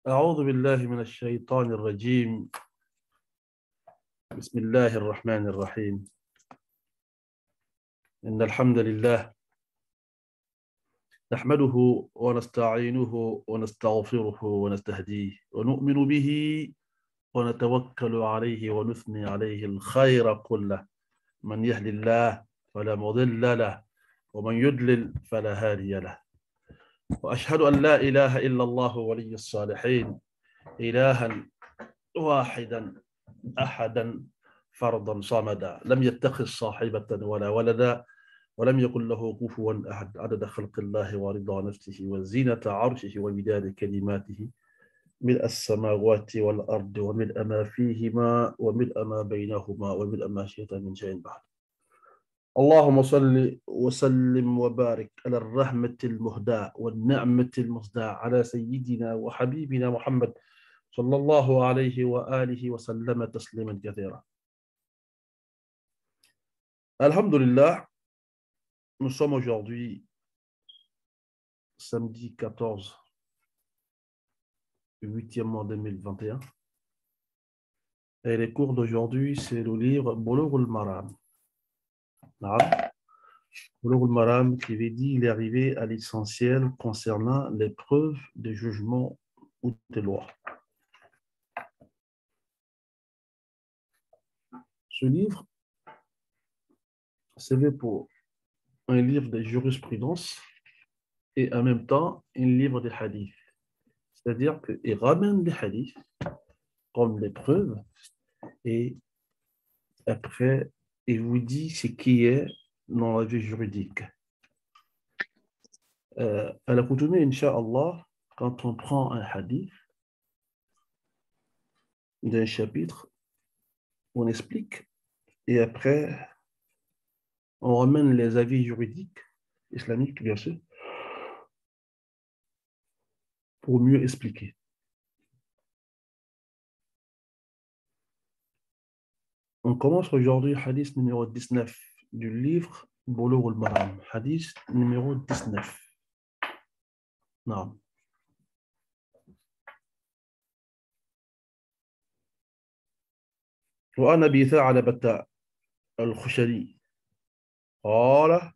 أعوذ بالله من الشيطان الرجيم. بسم الله الرحمن الرحيم. إن الحمد لله نحمده ونستعينه ونستغفره ونستهديه ونؤمن به ونتوكل عليه ونثني عليه الخير كله. من يهد الله فلا مضل له ومن يضلل فلا هادي له. وأشهد أن لا إله إلا الله ولي الصالحين، إلها واحدا أحدا فردا صمدا لم يتخذ صاحبة ولا ولدا ولم يكن له كفوا أحد، عدد خلق الله ورضا نفسه وزينة عرشه ومداد كلماته، ملء السماوات والأرض وملء ما فيهما وملء ما بينهما وملء ما شئت من شيء بعد. اللهم صل وسلم وبارك على الرحمة المهداة والنعمة المصداة على سيدنا وحبيبنا محمد صلى الله عليه وآله وسلم تسليما كثيرا. Alhamdulillah, nous sommes aujourd'hui samedi 14 8e mois 2021 et les cours d'aujourd'hui c'est le livre Bulugh al-Maram. Bulugh al-Maram qui veut dire il est arrivé à l'essentiel concernant les preuves de jugement ou de loi. Ce livre c'est pour un livre de jurisprudence et en même temps un livre de hadith. C'est-à-dire qu'il ramène les hadiths comme des preuves et après, il vous dit ce qui est dans la vie juridique. À l'accoutumée, Inch'Allah, quand on prend un hadith d'un chapitre, on explique et après, on ramène les avis juridiques, islamiques bien sûr, pour mieux expliquer. On commence aujourd'hui hadith numéro 19 du livre Bulugh al-Maram. Hadith numéro 19. Non. وعن أبي ثعلبة الخشني قال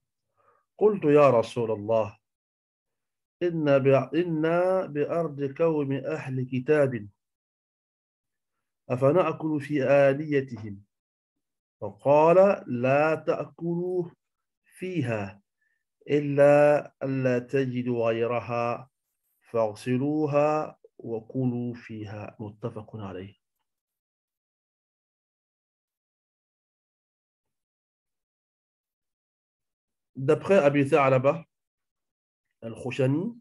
قلت يا رسول الله إنا بأرض قوم أهل كتاب أفنأكل في آليتهم؟ فقال لا تأكلوا فيها إلا ألا تجدوا غيرها فاغسلوها وكلوا فيها. متفق عليه. D'après Abi Tha'laba al-Khushani,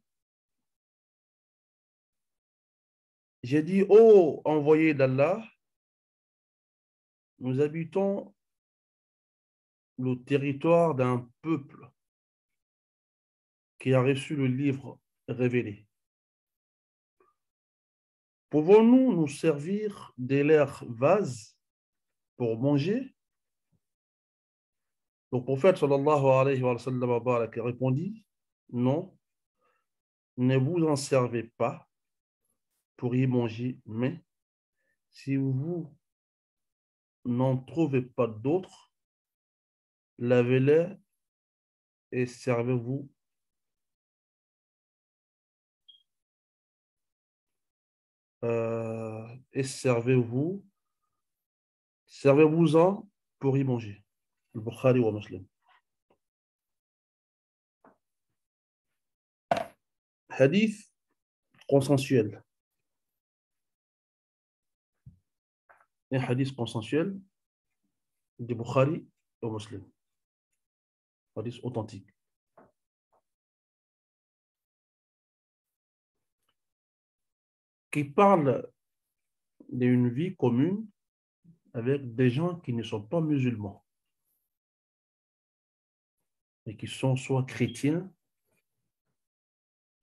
j'ai dit, ô envoyé d'Allah, nous habitons le territoire d'un peuple qui a reçu le livre révélé. Pouvons-nous nous servir de leur vase pour manger? Le prophète sallallahu alayhi wa sallam répondit, non, ne vous en servez pas pour y manger, mais si vous n'en trouvez pas d'autres, lavez-les et servez-vous. Et servez-vous-en pour y manger. Le Bukhari wa Muslim. Hadith consensuel. Un hadith consensuel du Bukhari au Muslim. Hadith authentique. Qui parle d'une vie commune avec des gens qui ne sont pas musulmans et qui sont soit chrétiens,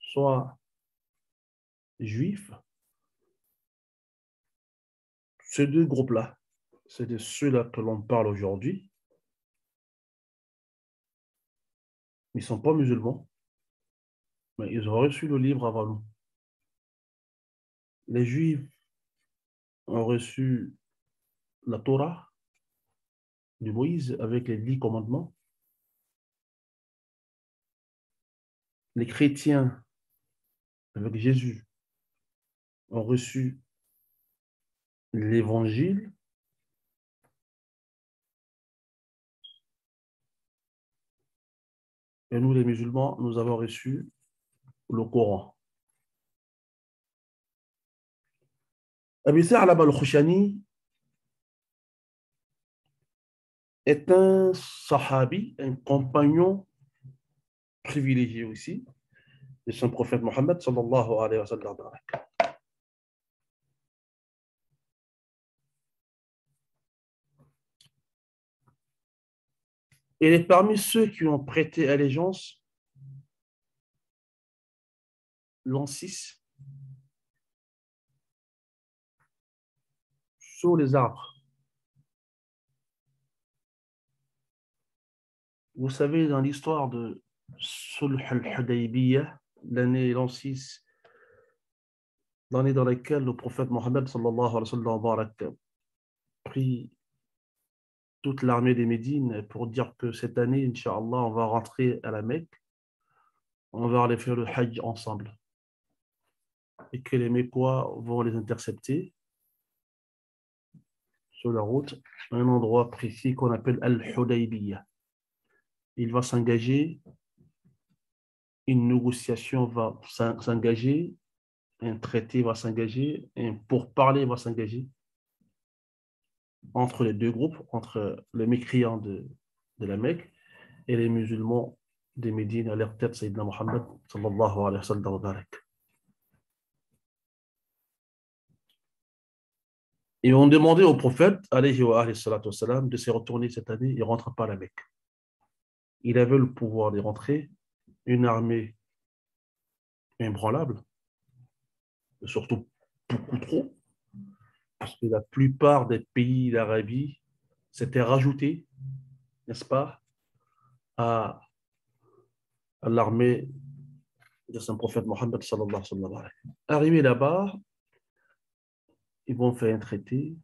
soit juifs. Ces deux groupes-là, c'est de ceux-là que l'on parle aujourd'hui. Ils ne sont pas musulmans, mais ils ont reçu le livre avant nous. Les Juifs ont reçu la Torah de Moïse avec les 10 commandements. Les chrétiens, avec Jésus, ont reçu l'Évangile. Et nous, les musulmans, nous avons reçu le Coran. Abi Tha'laba al-Khushani est un sahabi, un compagnon privilégié aussi de son prophète Mohammed sallallahu alayhi wa sallam. Il est parmi ceux qui ont prêté allégeance l'an 6 sur les arbres. Vous savez, dans l'histoire de Sulh al-Hudaybiyah, l'an 6, l'année dans laquelle le prophète Mohammed sallallahu alayhi wa sallam a pris toute l'armée des Médines pour dire que cette année, Inch'Allah, on va rentrer à la Mecque, on va aller faire le Hajj ensemble. Et que les Mécois vont les intercepter sur la route, à un endroit précis qu'on appelle Al-Hudaybiyah. Il va s'engager, une négociation va s'engager, un traité va s'engager, un pourparler va s'engager entre les deux groupes, entre les mécréants de la Mecque et les musulmans des Médines à leur tête, Sayyidina Muhammad sallallahu alayhi wa sallam. Ils ont demandé au prophète, alayhi wa salatu wassalam, de se retourner cette année, il ne rentre pas à la Mecque. Il avait le pouvoir de rentrer, une armée imbranlable, surtout beaucoup trop, parce que la plupart des pays d'Arabie s'étaient rajoutés, n'est-ce pas, à l'armée de son prophète Mohammed sallallahu alayhi wa sallam. Arrivé là-bas, ils vont faire un traité.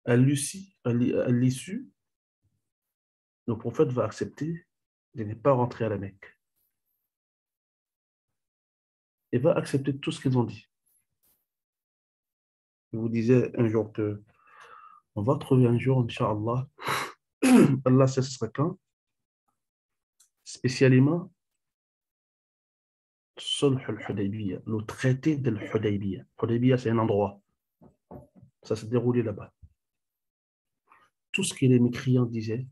À l'issue, le prophète va accepter de ne pas rentrer à la Mecque. Il va accepter tout ce qu'ils ont dit. Je vous disais un jour que on va trouver un jour, Inch'Allah, Allah sait ce sera quand, spécialement Sulh al-Hudaybiyah, le traité de l'Hudaybiyah. Hudaybiyah, c'est un endroit. Ça s'est déroulé là-bas. Tout ce que les mécréants disaient,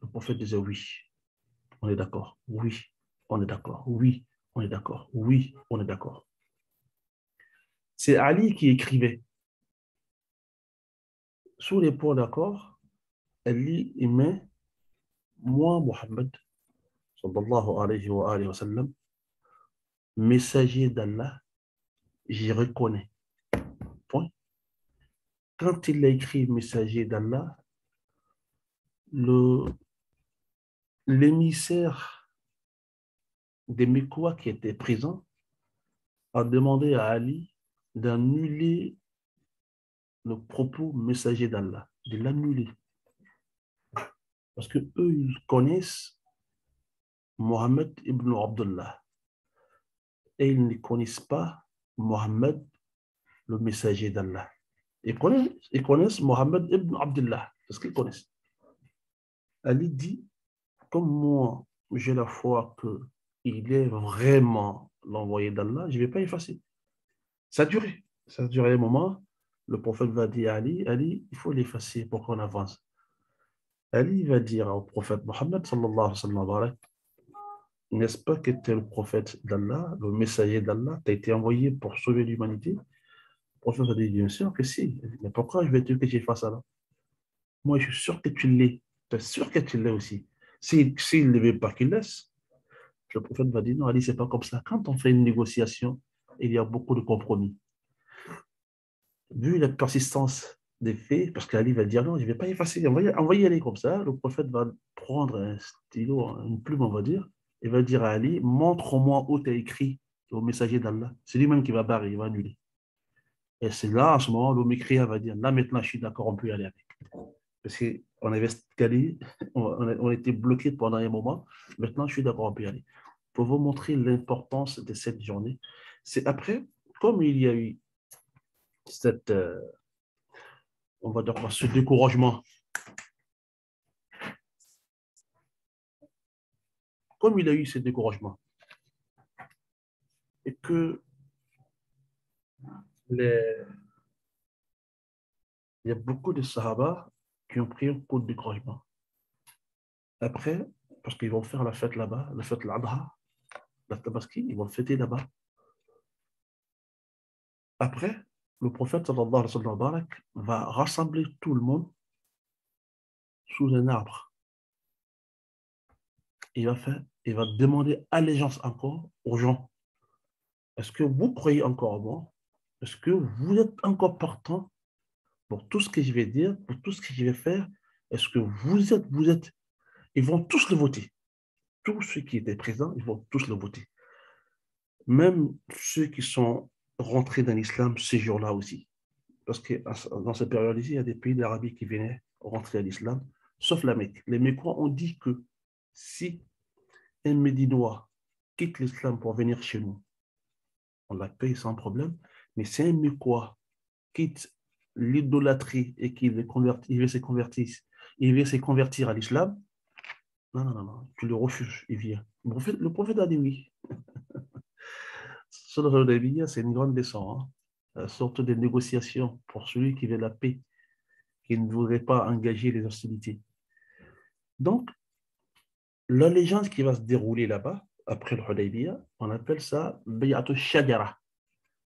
le prophète disait oui, on est d'accord, oui, on est d'accord, oui, on est d'accord, oui, on est d'accord. C'est Ali qui écrivait. Sous les points d'accord, Ali aimait, moi, Mohammed, sallallahu alayhi wa sallam, messager d'Allah, j'y reconnais. Point. Quand il a écrit messager d'Allah, l'émissaire des Mécois qui était présent a demandé à Ali d'annuler le propos messager d'Allah, de l'annuler. Parce que eux, ils connaissent Mohammed ibn Abdullah et ils ne connaissent pas Mohammed, le messager d'Allah. Ils connaissent Mohammed ibn Abdullah, c'est ce qu'ils connaissent. Ali dit, comme moi, j'ai la foi qu'il est vraiment l'envoyé d'Allah, je ne vais pas effacer. Ça a duré. Ça a duré un moment. Le prophète va dire à Ali, Ali, il faut l'effacer pour qu'on avance. Ali va dire au prophète Mohammed, sallallahu alayhi wa sallam, n'est-ce pas que tu es le prophète d'Allah, le messager d'Allah, tu as été envoyé pour sauver l'humanité? Le prophète va dire, bien sûr que si. Mais pourquoi je vais dire que j'efface ça? Moi, je suis sûr que tu l'es. Tu es sûr que tu l'es aussi. S'il ne veut pas qu'il laisse, le prophète va dire, non, Ali, ce n'est pas comme ça. Quand on fait une négociation, il y a beaucoup de compromis. Vu la persistance des faits, parce qu'Ali va dire, non, je ne vais pas effacer, on va y aller comme ça. Le prophète va prendre un stylo, une plume, on va dire, et va dire à Ali, montre-moi où tu as écrit au messager d'Allah. C'est lui-même qui va barrer, il va annuler. Et c'est là, en ce moment, le mécréant va dire, là maintenant, je suis d'accord, on peut y aller avec. Parce qu'on avait scalé, on était bloqué pendant un moment. Maintenant, je suis d'accord, on peut y aller. Pour vous montrer l'importance de cette journée, c'est après, comme il y a eu cette, on va dire, ce découragement, comme il y a eu ce découragement, et que les, il y a beaucoup de Sahaba qui ont pris un coup de découragement. Après, parce qu'ils vont faire la fête là-bas, la fête l'Adha, la Tabaski, ils vont fêter là-bas. Après, le prophète sallallahu alayhi wa sallam va rassembler tout le monde sous un arbre. Il va demander allégeance encore aux gens. Est-ce que vous croyez encore en moi? Est-ce que vous êtes encore partant pour tout ce que je vais dire, pour tout ce que je vais faire? Est-ce que vous êtes, ils vont tous le voter. Tous ceux qui étaient présents, ils vont tous le voter. Même ceux qui sont rentrés dans l'islam ces jours-là aussi. Parce que dans cette période-ci, il y a des pays d'Arabie qui venaient rentrer à l'islam, sauf la Mecque. Les Mécois ont dit que si un Médinois quitte l'islam pour venir chez nous, on la paye sans problème. Mais si un Mécois quitte l'idolâtrie et qu'il veut se convertir à l'islam, non, non, non, non, tu le refuses, il vient. Le prophète a dit oui. Sur le Hudaybiyah, c'est une grande leçon, hein? Sorte de négociation pour celui qui veut la paix, qui ne voudrait pas engager les hostilités. Donc, l'allégeance qui va se dérouler là-bas, après le Hudaybiyah, on appelle ça Bay'atu Shajara,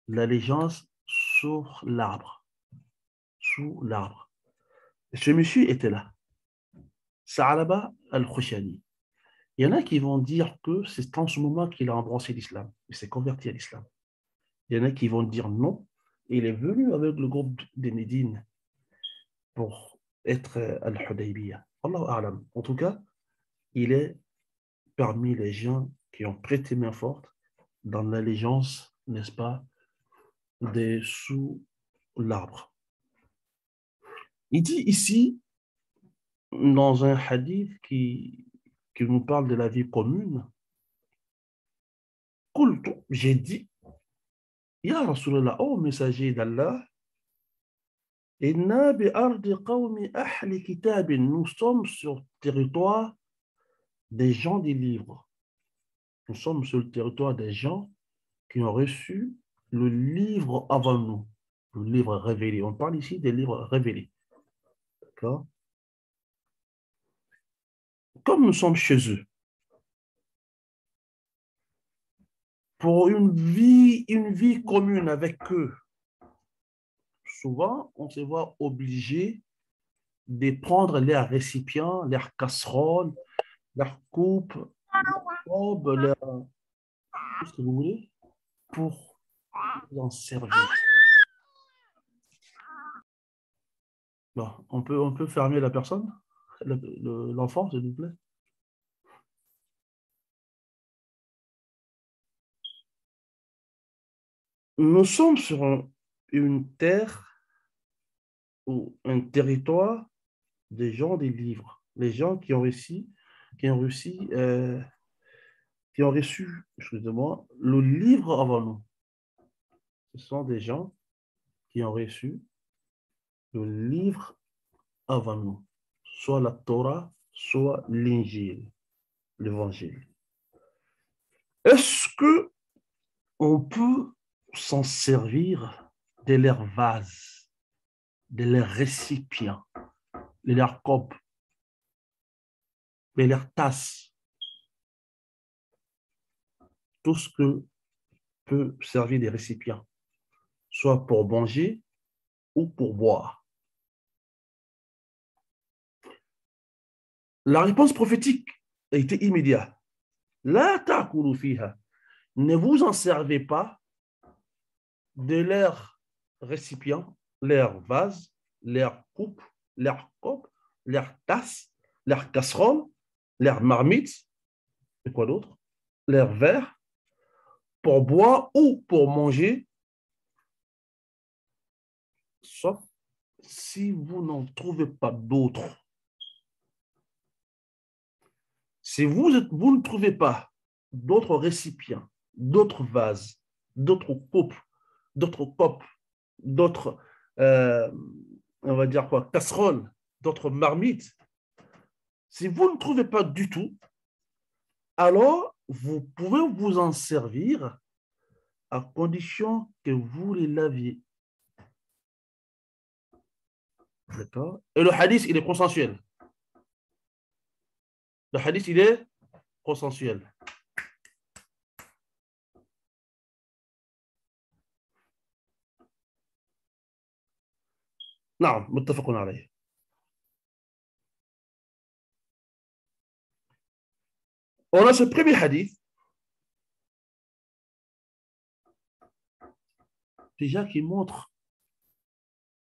l'allégeance sur l'arbre, sous l'arbre. Ce monsieur était là, Sa'alaba al-Khushani. Il y en a qui vont dire que c'est en ce moment qu'il a embrassé l'islam, il s'est converti à l'islam. Il y en a qui vont dire non, il est venu avec le groupe des Médines pour être al-Hudaybiyah. Allahu a'lam. En tout cas, il est parmi les gens qui ont prêté main forte dans l'allégeance, n'est-ce pas, des sous l'arbre. Il dit ici, dans un hadith qui nous parle de la vie commune, j'ai dit, Ya Rasulallah, ô messager d'Allah, nous sommes sur le territoire des gens des livres. Nous sommes sur le territoire des gens qui ont reçu le livre avant nous, le livre révélé. On parle ici des livres révélés. D'accord? Comme nous sommes chez eux, pour une vie commune avec eux, souvent, on se voit obligé de prendre leurs récipients, leurs casseroles, leurs coupes, leurs robes, tout ce que vous voulez, pour en servir. Bon, on peut fermer la personne, l'enfant, s'il vous plaît. Nous sommes sur une terre ou un territoire des gens des livres, les gens qui ont réussi, qui ont réussi, qui ont reçu, excusez-moi, le livre avant nous. Ce sont des gens qui ont reçu le livre avant nous, soit la Torah, soit l'Injil, l'Évangile. Est-ce que on peut s'en servir de leurs vases, de leurs récipients, de leurs copes, de leurs tasses, tout ce que peut servir des récipients, soit pour manger ou pour boire? La réponse prophétique a été immédiate. La ta'kulu fiha. Ne vous en servez pas de leurs récipients, leurs vases, leurs coupes, leurs copes, leurs tasses, leurs casseroles, leurs marmites, et quoi d'autre? Leurs verres, pour boire ou pour manger, sauf si vous n'en trouvez pas d'autres. Si vous ne trouvez pas d'autres récipients, d'autres vases, d'autres copes, d'autres, euh, on va dire quoi, casseroles, d'autres marmites, si vous ne trouvez pas du tout, alors vous pouvez vous en servir à condition que vous les laviez. D'accord? Et le hadith, il est consensuel. Le hadith, il est consensuel. Non, muttafaqun alayh. On a ce premier hadith, déjà qui montre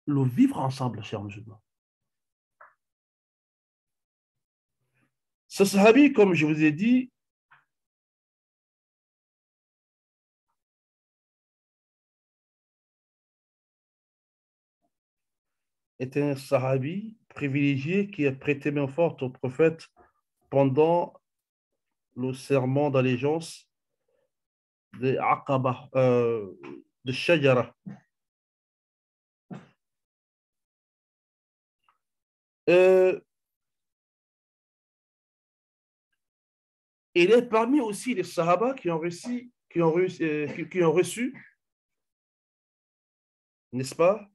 le vivre ensemble, chers musulmans. Ce sahabi, comme je vous ai dit, est un sahabi privilégié qui a prêté main forte au prophète pendant le serment d'allégeance de Aqaba, de Shajara. Euh, il est parmi aussi les Sahaba qui ont reçu, n'est-ce pas,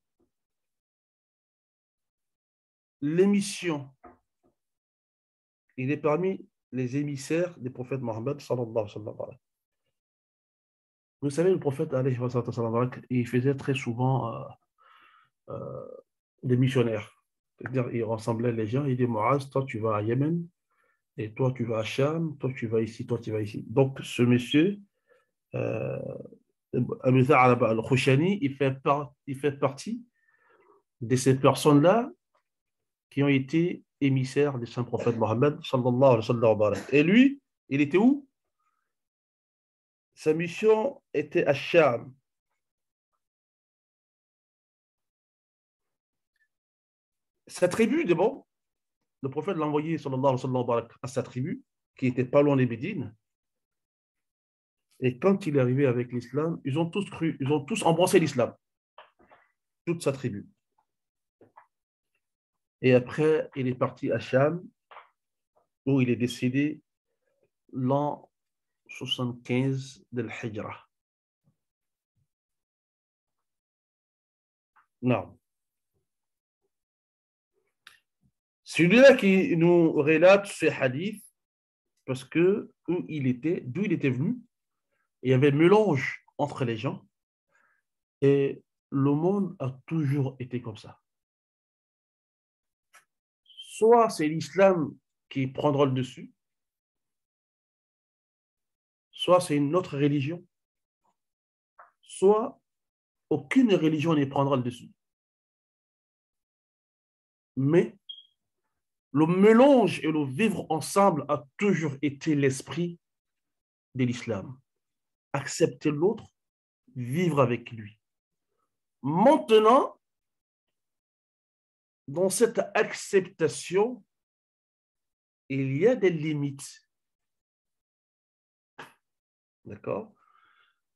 l'émission. Il est parmi les émissaires des prophètes Mohammed sallallahu alayhi wa sallam. Vous savez, le prophète alayhi wa sallam, il faisait très souvent euh, des missionnaires. C'est-à-dire, il rassemblait les gens, il dit Muaz, toi tu vas à Yémen, et toi tu vas à Cham, toi tu vas ici, toi tu vas ici. Donc, ce monsieur, euh, Abu Tha'lab al-Khushani, il fait partie de ces personnes-là qui ont été émissaires du Saint-Prophète Mohammed sallallahu alayhi wa sallam. Et lui, il était où? Sa mission était à Cham. Sa tribu, d'abord, le prophète l'a envoyé sallallahu alayhi wa sallam à sa tribu, qui était pas loin des Médines. Et quand il est arrivé avec l'islam, ils ont tous cru, ils ont tous embrassé l'islam, toute sa tribu. Et après, il est parti à Cham, où il est décédé l'an 75 de l'Hijra. Non. Celui-là qui nous relate ce hadith, parce que d'où il était venu, il y avait mélange entre les gens, et le monde a toujours été comme ça. Soit c'est l'islam qui prendra le dessus, soit c'est une autre religion, soit aucune religion ne prendra le dessus. Mais le mélange et le vivre ensemble a toujours été l'esprit de l'islam. Accepter l'autre, vivre avec lui. Maintenant, dans cette acceptation, il y a des limites. D'accord?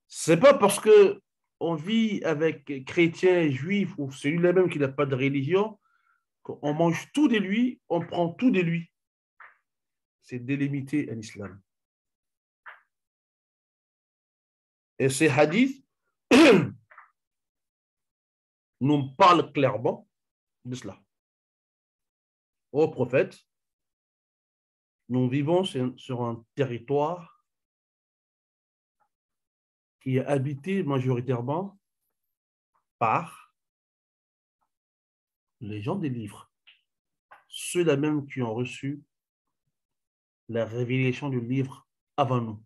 C'est pas parce que on vit avec chrétiens et juifs ou celui-là même qui n'a pas de religion qu'on mange tout de lui, on prend tout de lui. C'est délimité à l'islam. Et ces hadiths nous parlent clairement de cela. Ô prophète, nous vivons sur un territoire qui est habité majoritairement par les gens des livres, ceux-là même qui ont reçu la révélation du livre avant nous.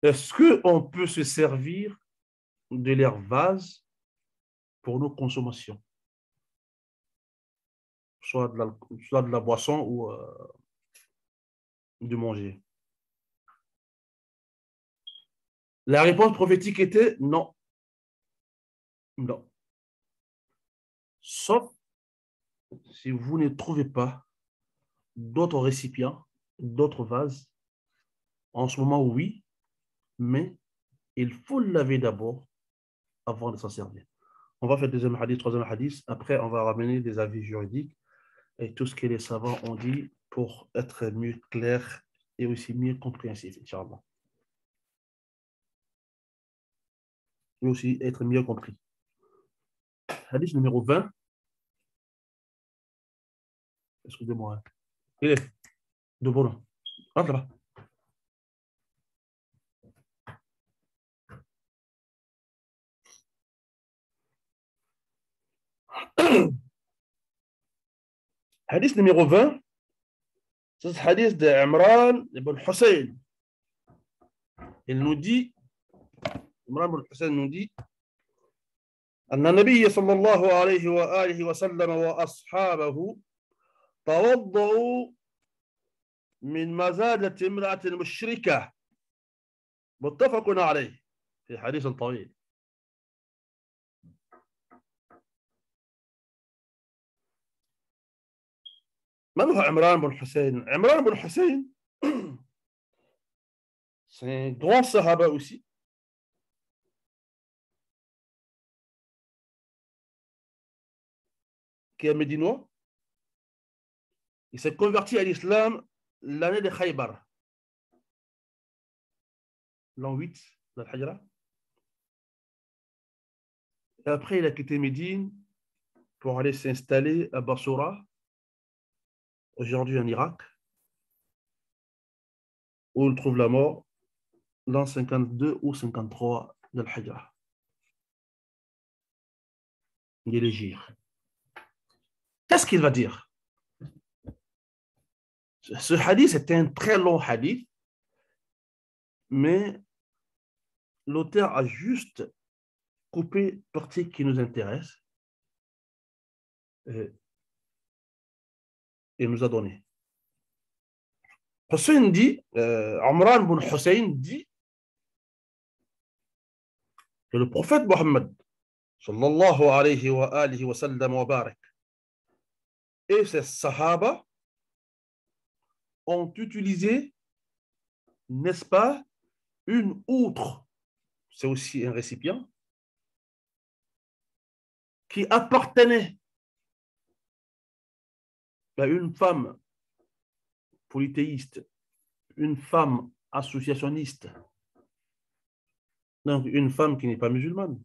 Est-ce qu'on peut se servir de leur vase pour nos consommations, soit de la boisson ou de manger? La réponse prophétique était non. Non. Sauf si vous ne trouvez pas d'autres récipients, d'autres vases. En ce moment, oui, mais il faut le laver d'abord avant de s'en servir. On va faire deuxième hadith, troisième hadith. Après, on va ramener des avis juridiques et tout ce que les savants ont dit pour être mieux clair et aussi mieux compréhensif, Inch'Allah. Et aussi être mieux compris. Hadith numéro 20. Excusez-moi. Il est de bon. Rentre là-bas. Hadith numéro 20. C'est le hadith d'Imran ibn Hussein. Il nous dit, Imran ibn Hussein nous dit, أن النبي صلى الله عليه وآله وسلم وأصحابه توضؤوا من مزادة امرأة مشركة متفق عليه في حديث طويل. من هو عمران بن حسين؟ عمران بن حسين c'est un grand sahaba aussi. Qui est médinois. Il s'est converti à l'islam l'année de Khaybar, l'an 8 de la Hajra. Et après, il a quitté Médine pour aller s'installer à Bassoura, aujourd'hui en Irak, où il trouve la mort l'an 52 ou 53 de la Hajra. Il est légir. Qu'est-ce qu'il va dire? Ce hadith est un très long hadith, mais l'auteur a juste coupé partie qui nous intéresse et nous a donné. Hussein dit, Amran ibn Hussein dit que le prophète Mohammed sallallahu alayhi wa alihi wa sallam wa barak et ses sahaba ont utilisé, n'est-ce pas, une outre, c'est aussi un récipient, qui appartenait à une femme polythéiste, une femme associationniste, donc une femme qui n'est pas musulmane,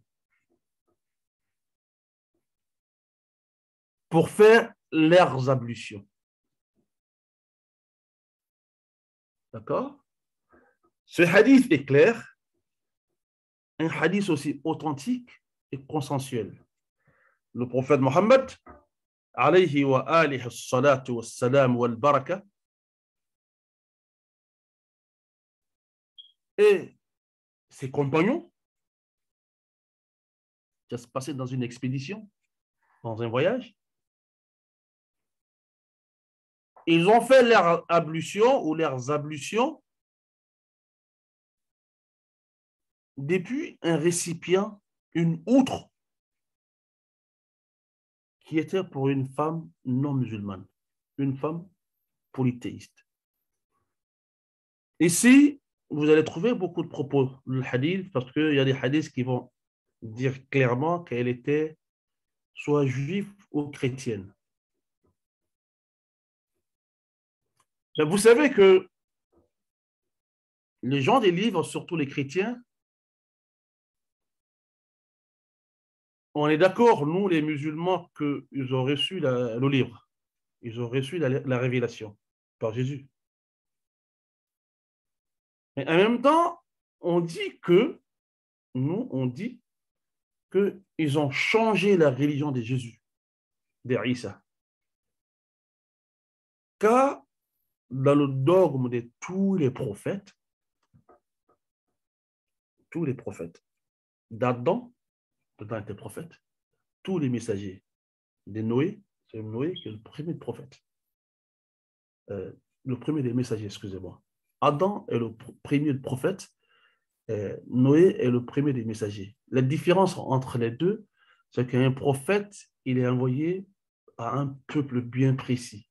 pour faire leurs ablutions. D'accord? Ce hadith est clair, un hadith aussi authentique et consensuel. Le prophète Mohammed, alayhi wa alihi salatu wa salam wal baraka, et ses compagnons, ça se passait dans une expédition, dans un voyage, ils ont fait leur ablution ou leurs ablutions depuis un récipient, une outre, qui était pour une femme non musulmane, une femme polythéiste. Ici, vous allez trouver beaucoup de propos du hadith, parce qu'il y a des hadiths qui vont dire clairement qu'elle était soit juive ou chrétienne. Mais vous savez que les gens des livres, surtout les chrétiens, on est d'accord, nous les musulmans, qu'ils ont reçu le livre, ils ont reçu la révélation par Jésus. Mais en même temps, on dit que, nous, on dit qu'ils ont changé la religion de Jésus, d'Isa. Car dans le dogme de tous les prophètes, d'Adam, Adam était prophète, tous les messagers de Noé, c'est Noé qui est le premier prophète. Le premier des messagers, excusez-moi. Adam est le premier prophète Noé est le premier des messagers. La différence entre les deux, c'est qu'un prophète, il est envoyé à un peuple bien précis.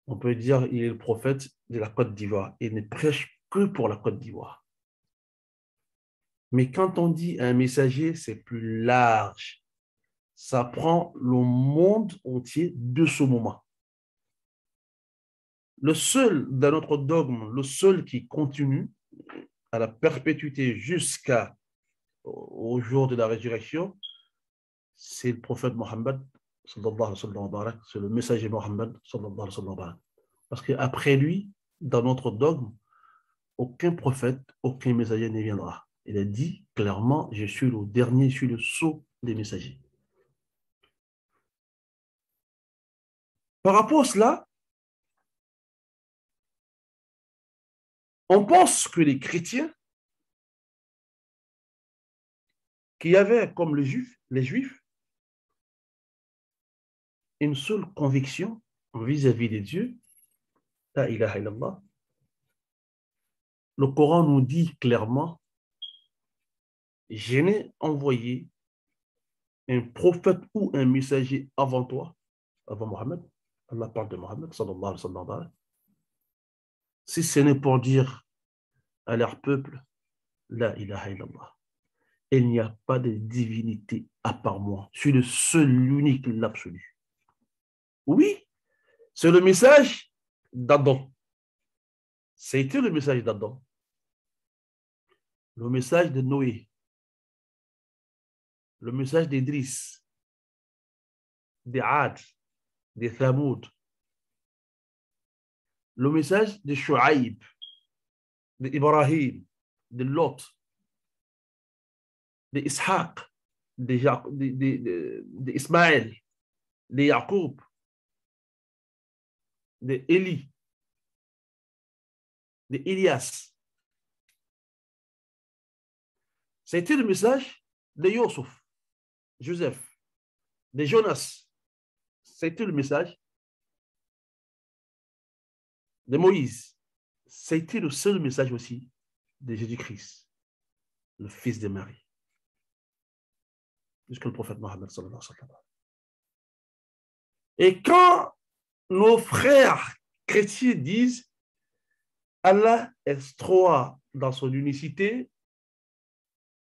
On peut dire qu'il est le prophète de la Côte d'Ivoire. Il ne prêche que pour la Côte d'Ivoire. Mais quand on dit un messager, c'est plus large. Ça prend le monde entier de ce moment. Le seul dans notre dogme, le seul qui continue à la perpétuité jusqu'au jour de la résurrection, c'est le prophète Mohammed, c'est le messager Mohammed. Parce qu'après lui, dans notre dogme, aucun prophète, aucun messager ne viendra. Il a dit clairement, je suis le dernier, je suis le sceau des messagers. Par rapport à cela, on pense que les chrétiens, qui avaient comme les juifs, une seule conviction vis-à-vis de Dieu, la ilaha illallah. Le Coran nous dit clairement, je n'ai envoyé un prophète ou un messager avant toi, avant Mohammed. Allah parle de Mohammed, sallallahu alayhi wa sallam. Si ce n'est pour dire à leur peuple, la ilaha illallah. Il n'y a pas de divinité à part moi. Je suis le seul, l'unique, l'absolu. Oui, c'est le message d'Adam. C'était le message d'Adam. Le message de Noé. Le message d'Idriss, de Ad, de Thamoud. Le message de Shu'aib, de Ibrahim, de Lot, de Ishaq, de Ismaël, de Jacob, de Élie, de Elias. C'était le message de Yusuf, Joseph, de Jonas. C'était le message de Moïse. C'était le seul message aussi de Jésus-Christ, le fils de Marie, jusqu'au prophète Mohammed sallallahu alayhi wa sallam. Et quand nos frères chrétiens disent Allah est trois dans son unicité,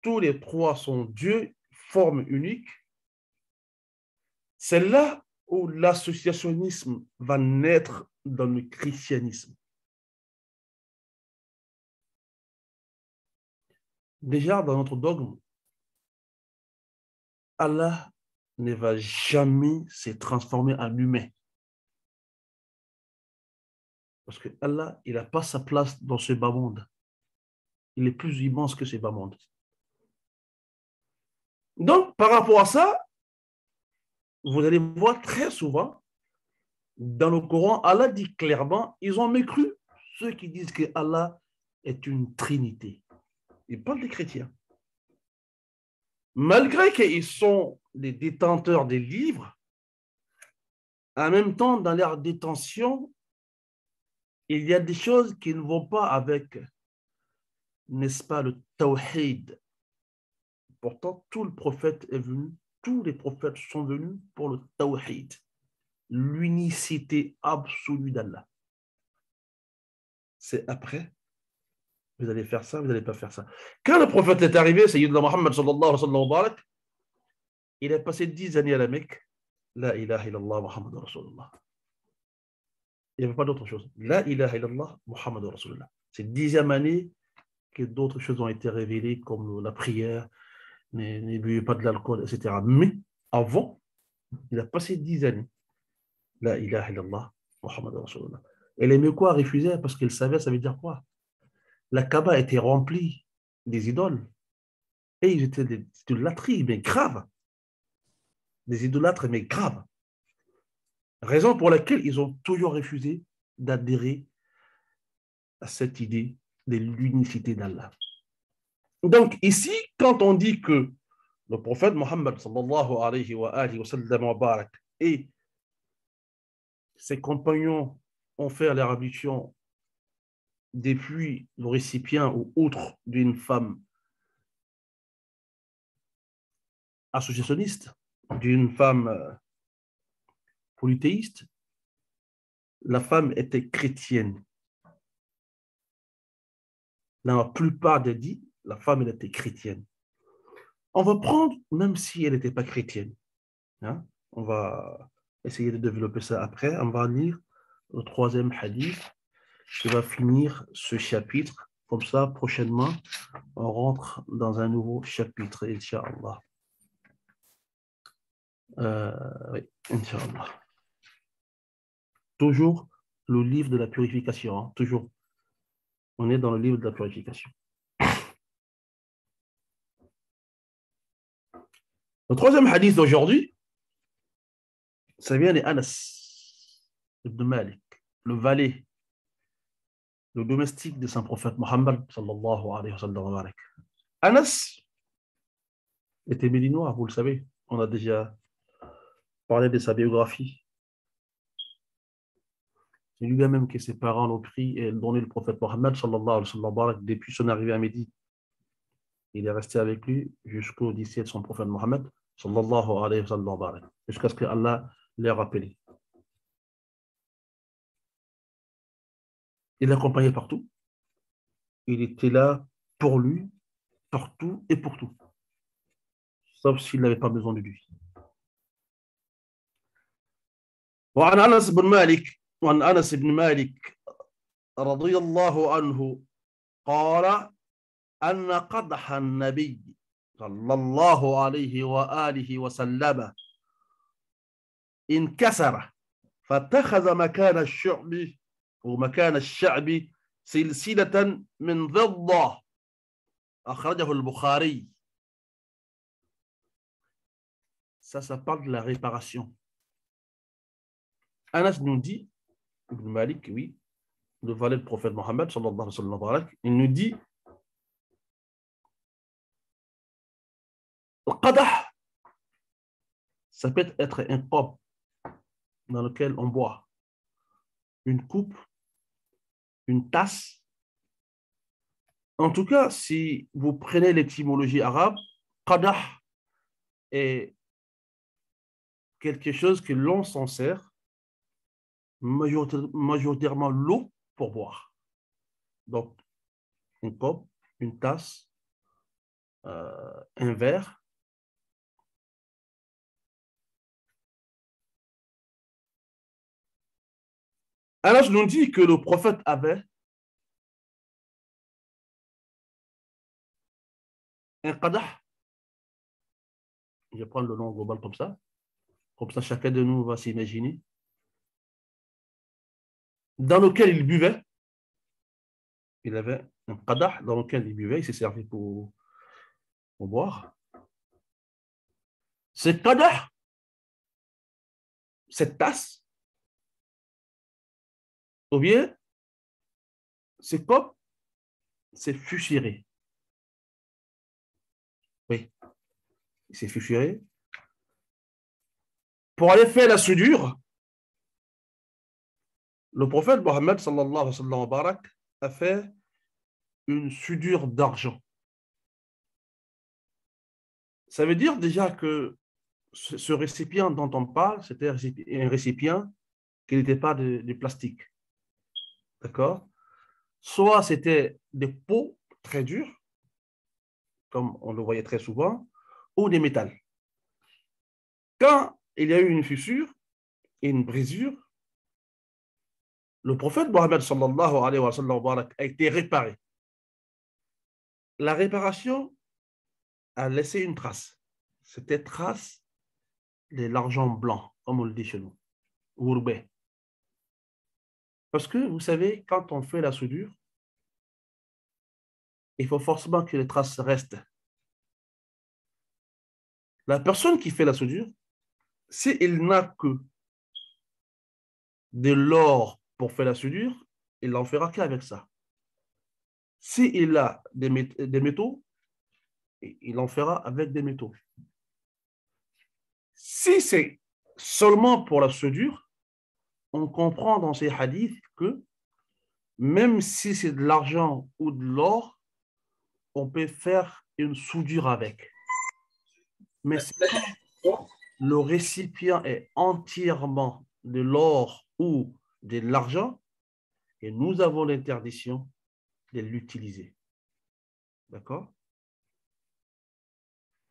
tous les trois sont Dieu, forme unique, c'est là où l'associationnisme va naître dans le christianisme. Déjà, dans notre dogme, Allah ne va jamais se transformer en humain. Parce que Allah, il n'a pas sa place dans ce bas monde. Il est plus immense que ce bas monde. Donc, par rapport à ça, vous allez voir très souvent, dans le Coran, Allah dit clairement, ils ont mécru ceux qui disent que Allah est une trinité. Ils parlent des chrétiens. Malgré qu'ils sont les détenteurs des livres, en même temps, dans leur détention, il y a des choses qui ne vont pas avec, n'est-ce pas, le tawhid. Pourtant, tout le prophète est venu, tous les prophètes sont venus pour le tawhid, l'unicité absolue d'Allah. C'est après, vous allez faire ça, vous n'allez pas faire ça. Quand le prophète est arrivé, Sayyidina Muhammad sallallahu alayhi wa sallam, il a passé 10 années à la Mecque. La ilaha illallah Muhammad Rasulullah. Il n'y avait pas d'autre chose. La ilaha illallah Muhammad Rasulullah. C'est 10e année que d'autres choses ont été révélées, comme la prière, ne buvez pas de l'alcool, etc. Mais avant, il a passé 10 années. La ilaha illallah Muhammad Rasulullah. Elle aimait quoi refuser parce qu'elle savait, ça veut dire quoi? La Kaaba était remplie des idoles. Et ils étaient des idolâtries, mais graves. Des idolâtres, mais graves. Raison pour laquelle ils ont toujours refusé d'adhérer à cette idée de l'unicité d'Allah. Donc ici, quand on dit que le prophète Mohammed sallallahu alayhi wa sallam wa barak et ses compagnons ont fait leur ablution depuis le récipient ou autre d'une femme associationniste, d'une femme polythéiste, la femme était chrétienne. Dans la plupart des dits, la femme, elle était chrétienne. On va prendre, même si elle n'était pas chrétienne, hein, on va essayer de développer ça après. On va lire le troisième hadith qui va finir ce chapitre. Comme ça, prochainement, on rentre dans un nouveau chapitre, Inch'Allah. Oui, Inch'Allah. Toujours le livre de la purification, hein, toujours. On est dans le livre de la purification. Le troisième hadith d'aujourd'hui, ça vient d'Anas ibn Malik, le valet, le domestique de Saint Prophète Mohammed sallallahu alayhi wa sallam. Anas était béninois, vous le savez. On a déjà parlé de sa biographie. C'est lui-même que ses parents l'ont pris et donné le prophète Mohammed sallallahu alayhi wa sallam depuis son arrivée à Médine. Il est resté avec lui jusqu'au décès de son prophète Mohammed sallallahu alayhi wa sallam, jusqu'à ce que Allah l'ait rappelé. Il l'accompagnait partout. Il était là pour lui, partout et pour tout. Sauf s'il n'avait pas besoin de lui. وعن أنس بن مالك وعن أنس بن مالك رضي الله عنه قال أن قدح النبي صلى الله عليه وآله وسلم انكسر فاتخذ مكان الشعب ومكان الشعب سلسلة من ضبة أخرجه البخاري. Ça parle de la réparation. Anas nous dit, Ibn Malik, oui, le valet du prophète Mohammed, sallallahu alayhi wa sallam, il nous dit, le qadah, ça peut être un cob dans lequel on boit, une coupe, une tasse. En tout cas, si vous prenez l'étymologie arabe, qadah est quelque chose que l'on s'en sert, majoritairement l'eau pour boire. Donc, une coupe, une tasse, un verre. Alors, je nous dis que le prophète avait un qadah. Je vais prendre le nom global comme ça. Comme ça, chacun de nous va s'imaginer. Dans lequel il buvait. Il avait un qadah dans lequel il buvait. Il s'est servi pour boire. Ce qadah, cette tasse, ou bien ce cop, c'est fissuré. Oui, il s'est fissuré. Pour aller faire la soudure, le prophète Mohammed sallallahu alayhi wa sallam a fait une soudure d'argent. Ça veut dire déjà que ce récipient dont on parle, c'était un récipient qui n'était pas de plastique. D'accord? Soit c'était des pots très durs, comme on le voyait très souvent, ou des métals. Quand il y a eu une fissure et une brisure, le prophète Mohammed sallallahu alayhi wa sallam a été réparé. La réparation a laissé une trace. C'était trace de l'argent blanc, comme on le dit chez nous, ourbé. Parce que, vous savez, quand on fait la soudure, il faut forcément que les traces restent. La personne qui fait la soudure, s'il n'a que de l'or pour faire la soudure, il n'en fera qu'avec ça. S'il a des métaux, il en fera avec des métaux. Si c'est seulement pour la soudure, on comprend dans ces hadiths que même si c'est de l'argent ou de l'or, on peut faire une soudure avec. Mais c'est quand le récipient est entièrement de l'or ou de l'argent et nous avons l'interdiction de l'utiliser. D'accord?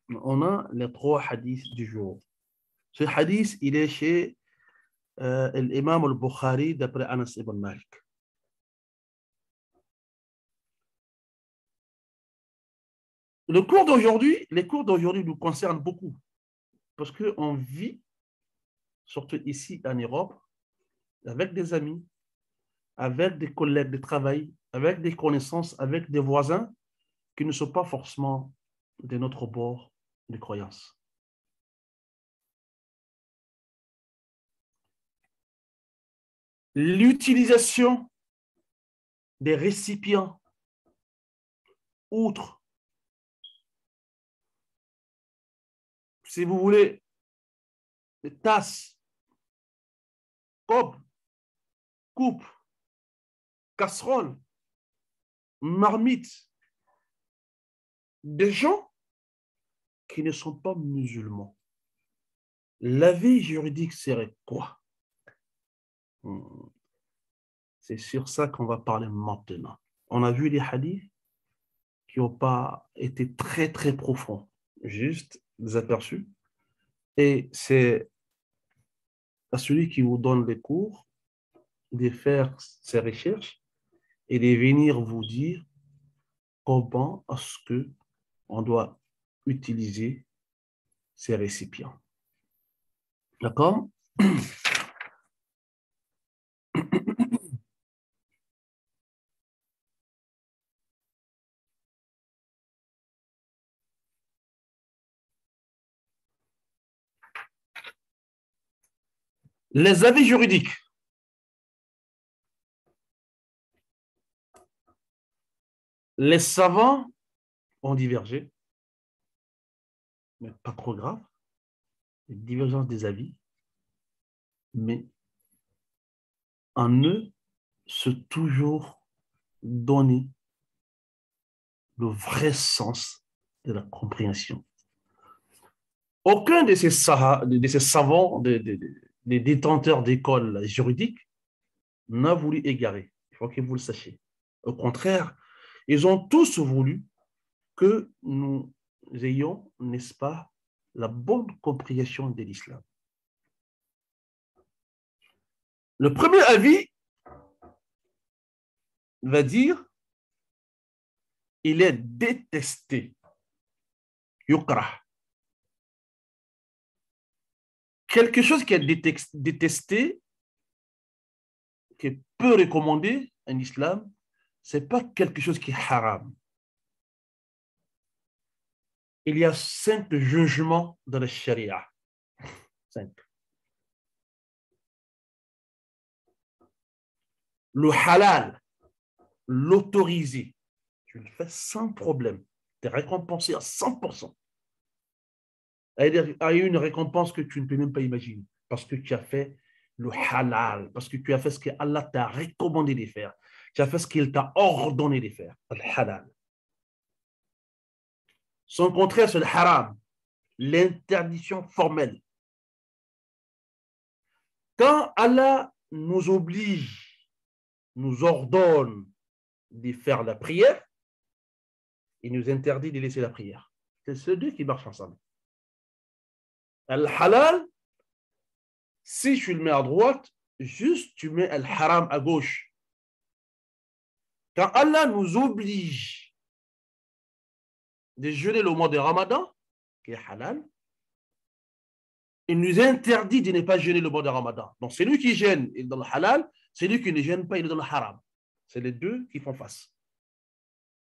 On a les 3 hadiths du jour. Ce hadith, il est chez l'imam al-Bukhari d'après Anas ibn Malik. Les cours d'aujourd'hui nous concernent beaucoup parce qu'on vit, surtout ici en Europe, avec des amis, avec des collègues de travail, avec des connaissances, avec des voisins qui ne sont pas forcément de notre bord de croyance. L'utilisation des récipients, outre, si vous voulez, des tasses, copes, coupes, casseroles, marmites, des gens qui ne sont pas musulmans. L'avis juridique serait quoi? C'est sur ça qu'on va parler maintenant. On a vu les hadiths qui n'ont pas été très, très profonds, juste des aperçus. Et c'est à celui qui vous donne les cours de faire ses recherches et de venir vous dire comment est-ce qu'on doit utiliser ces récipients. D'accord? Les avis juridiques. Les savants ont divergé, mais pas trop grave. Une divergence des avis, mais en eux, se toujours donner le vrai sens de la compréhension. Aucun de ces savants, des détenteurs d'écoles juridiques, n'a voulu égarer. Il faut que vous le sachiez. Au contraire, ils ont tous voulu que nous ayons, n'est-ce pas, la bonne compréhension de l'islam. Le premier avis va dire il est détesté. Yukrah. Quelque chose qui est détesté, qui est peu recommandé en islam, ce n'est pas quelque chose qui est haram. Il y a 5 jugements dans la charia. 5. Le halal, l'autorisé, tu le fais sans problème. Tu es récompensé à 100%. Il y a une récompense que tu ne peux même pas imaginer parce que tu as fait le halal, parce que tu as fait ce que Allah t'a recommandé de faire. Tu as fait ce qu'il t'a ordonné de faire, le halal. Son contraire, c'est le haram, l'interdiction formelle. Quand Allah nous oblige, nous ordonne de faire la prière, il nous interdit de laisser la prière. C'est ces deux qui marchent ensemble. Le halal, si tu le mets à droite, juste tu mets le haram à gauche. Quand Allah nous oblige de jeûner le mois de Ramadan, qui est halal, il nous interdit de ne pas jeûner le mois de Ramadan. Donc, celui qui jeûne, il est dans le halal, celui qui ne jeûne pas, il est dans le haram. C'est les deux qui font face.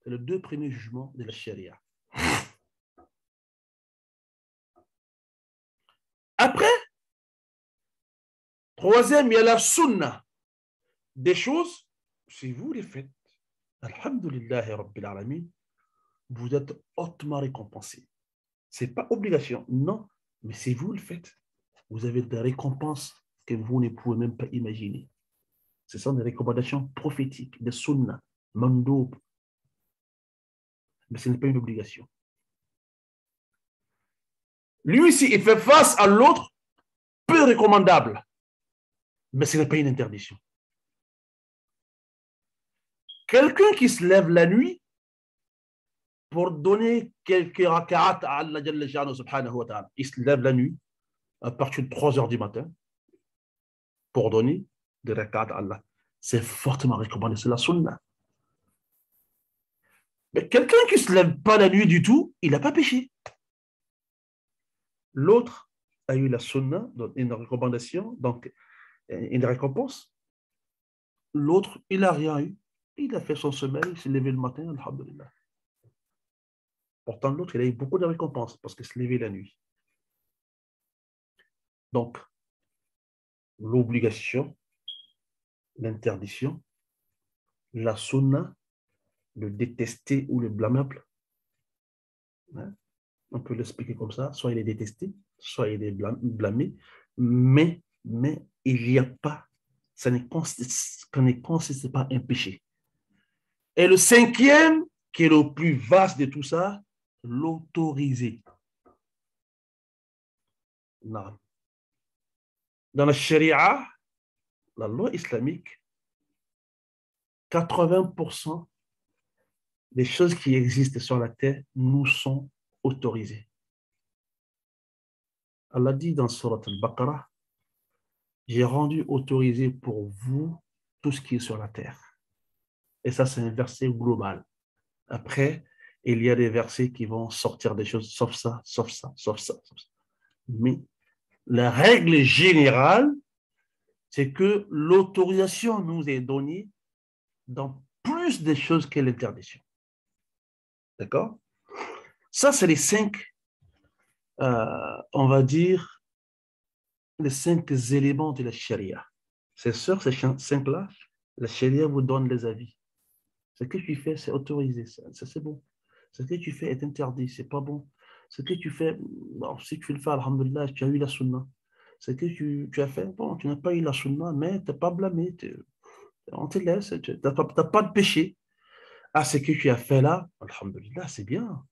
C'est les deux premiers jugements de la charia. Après, troisième, il y a la sunna. Des choses, si vous les faites, alhamdulillah rabbil alamin, vous êtes hautement récompensé. Ce n'est pas obligation, non, mais si vous le faites, vous avez des récompenses que vous ne pouvez même pas imaginer. Ce sont des recommandations prophétiques, des sunnah, mandoub. Mais ce n'est pas une obligation. Lui, s'il fait face à l'autre, peu recommandable. Mais ce n'est pas une interdiction. Quelqu'un qui se lève la nuit pour donner quelques raka'at à Allah subhanahu wa ta'ala, il se lève la nuit à partir de 3 heures du matin pour donner des raka'at à Allah. C'est fortement recommandé, c'est la sunna. Mais quelqu'un qui ne se lève pas la nuit du tout, il n'a pas péché. L'autre a eu la sunna, donc une recommandation, donc une récompense. L'autre, il n'a rien eu. Il a fait son sommeil, il s'est levé le matin, alhamdulillah. Pourtant, l'autre, il a eu beaucoup de récompenses parce qu'il s'est levé la nuit. Donc, l'obligation, l'interdiction, la sunna, le détester ou le blâmable, hein, on peut l'expliquer comme ça, soit il est détesté, soit il est blâmé, mais il n'y a pas, ça ne consiste pas un péché. Et le cinquième, qui est le plus vaste de tout ça, l'autoriser. Non. Dans la charia, la loi islamique, 80% des choses qui existent sur la terre nous sont autorisées. Allah dit dans Surat al-Baqarah, j'ai rendu autorisé pour vous tout ce qui est sur la terre. Et ça, c'est un verset global. Après, il y a des versets qui vont sortir des choses, sauf ça, sauf ça, sauf ça, sauf ça. Mais la règle générale, c'est que l'autorisation nous est donnée dans plus de choses que l'interdiction. D'accord? Ça, c'est les 5, on va dire, les 5 éléments de la charia. C'est sûr, ces 5-là, la charia vous donne les avis. Ce que tu fais, c'est autorisé, ça c'est bon. Ce que tu fais est interdit, c'est pas bon. Ce que tu fais, bon, si tu le fais, alhamdulillah, tu as eu la sunna. Ce que tu as fait, bon, tu n'as pas eu la sunna, mais tu n'es pas blâmé. On te laisse, tu n'as pas de péché. Ah, ce que tu as fait là, alhamdulillah, c'est bien.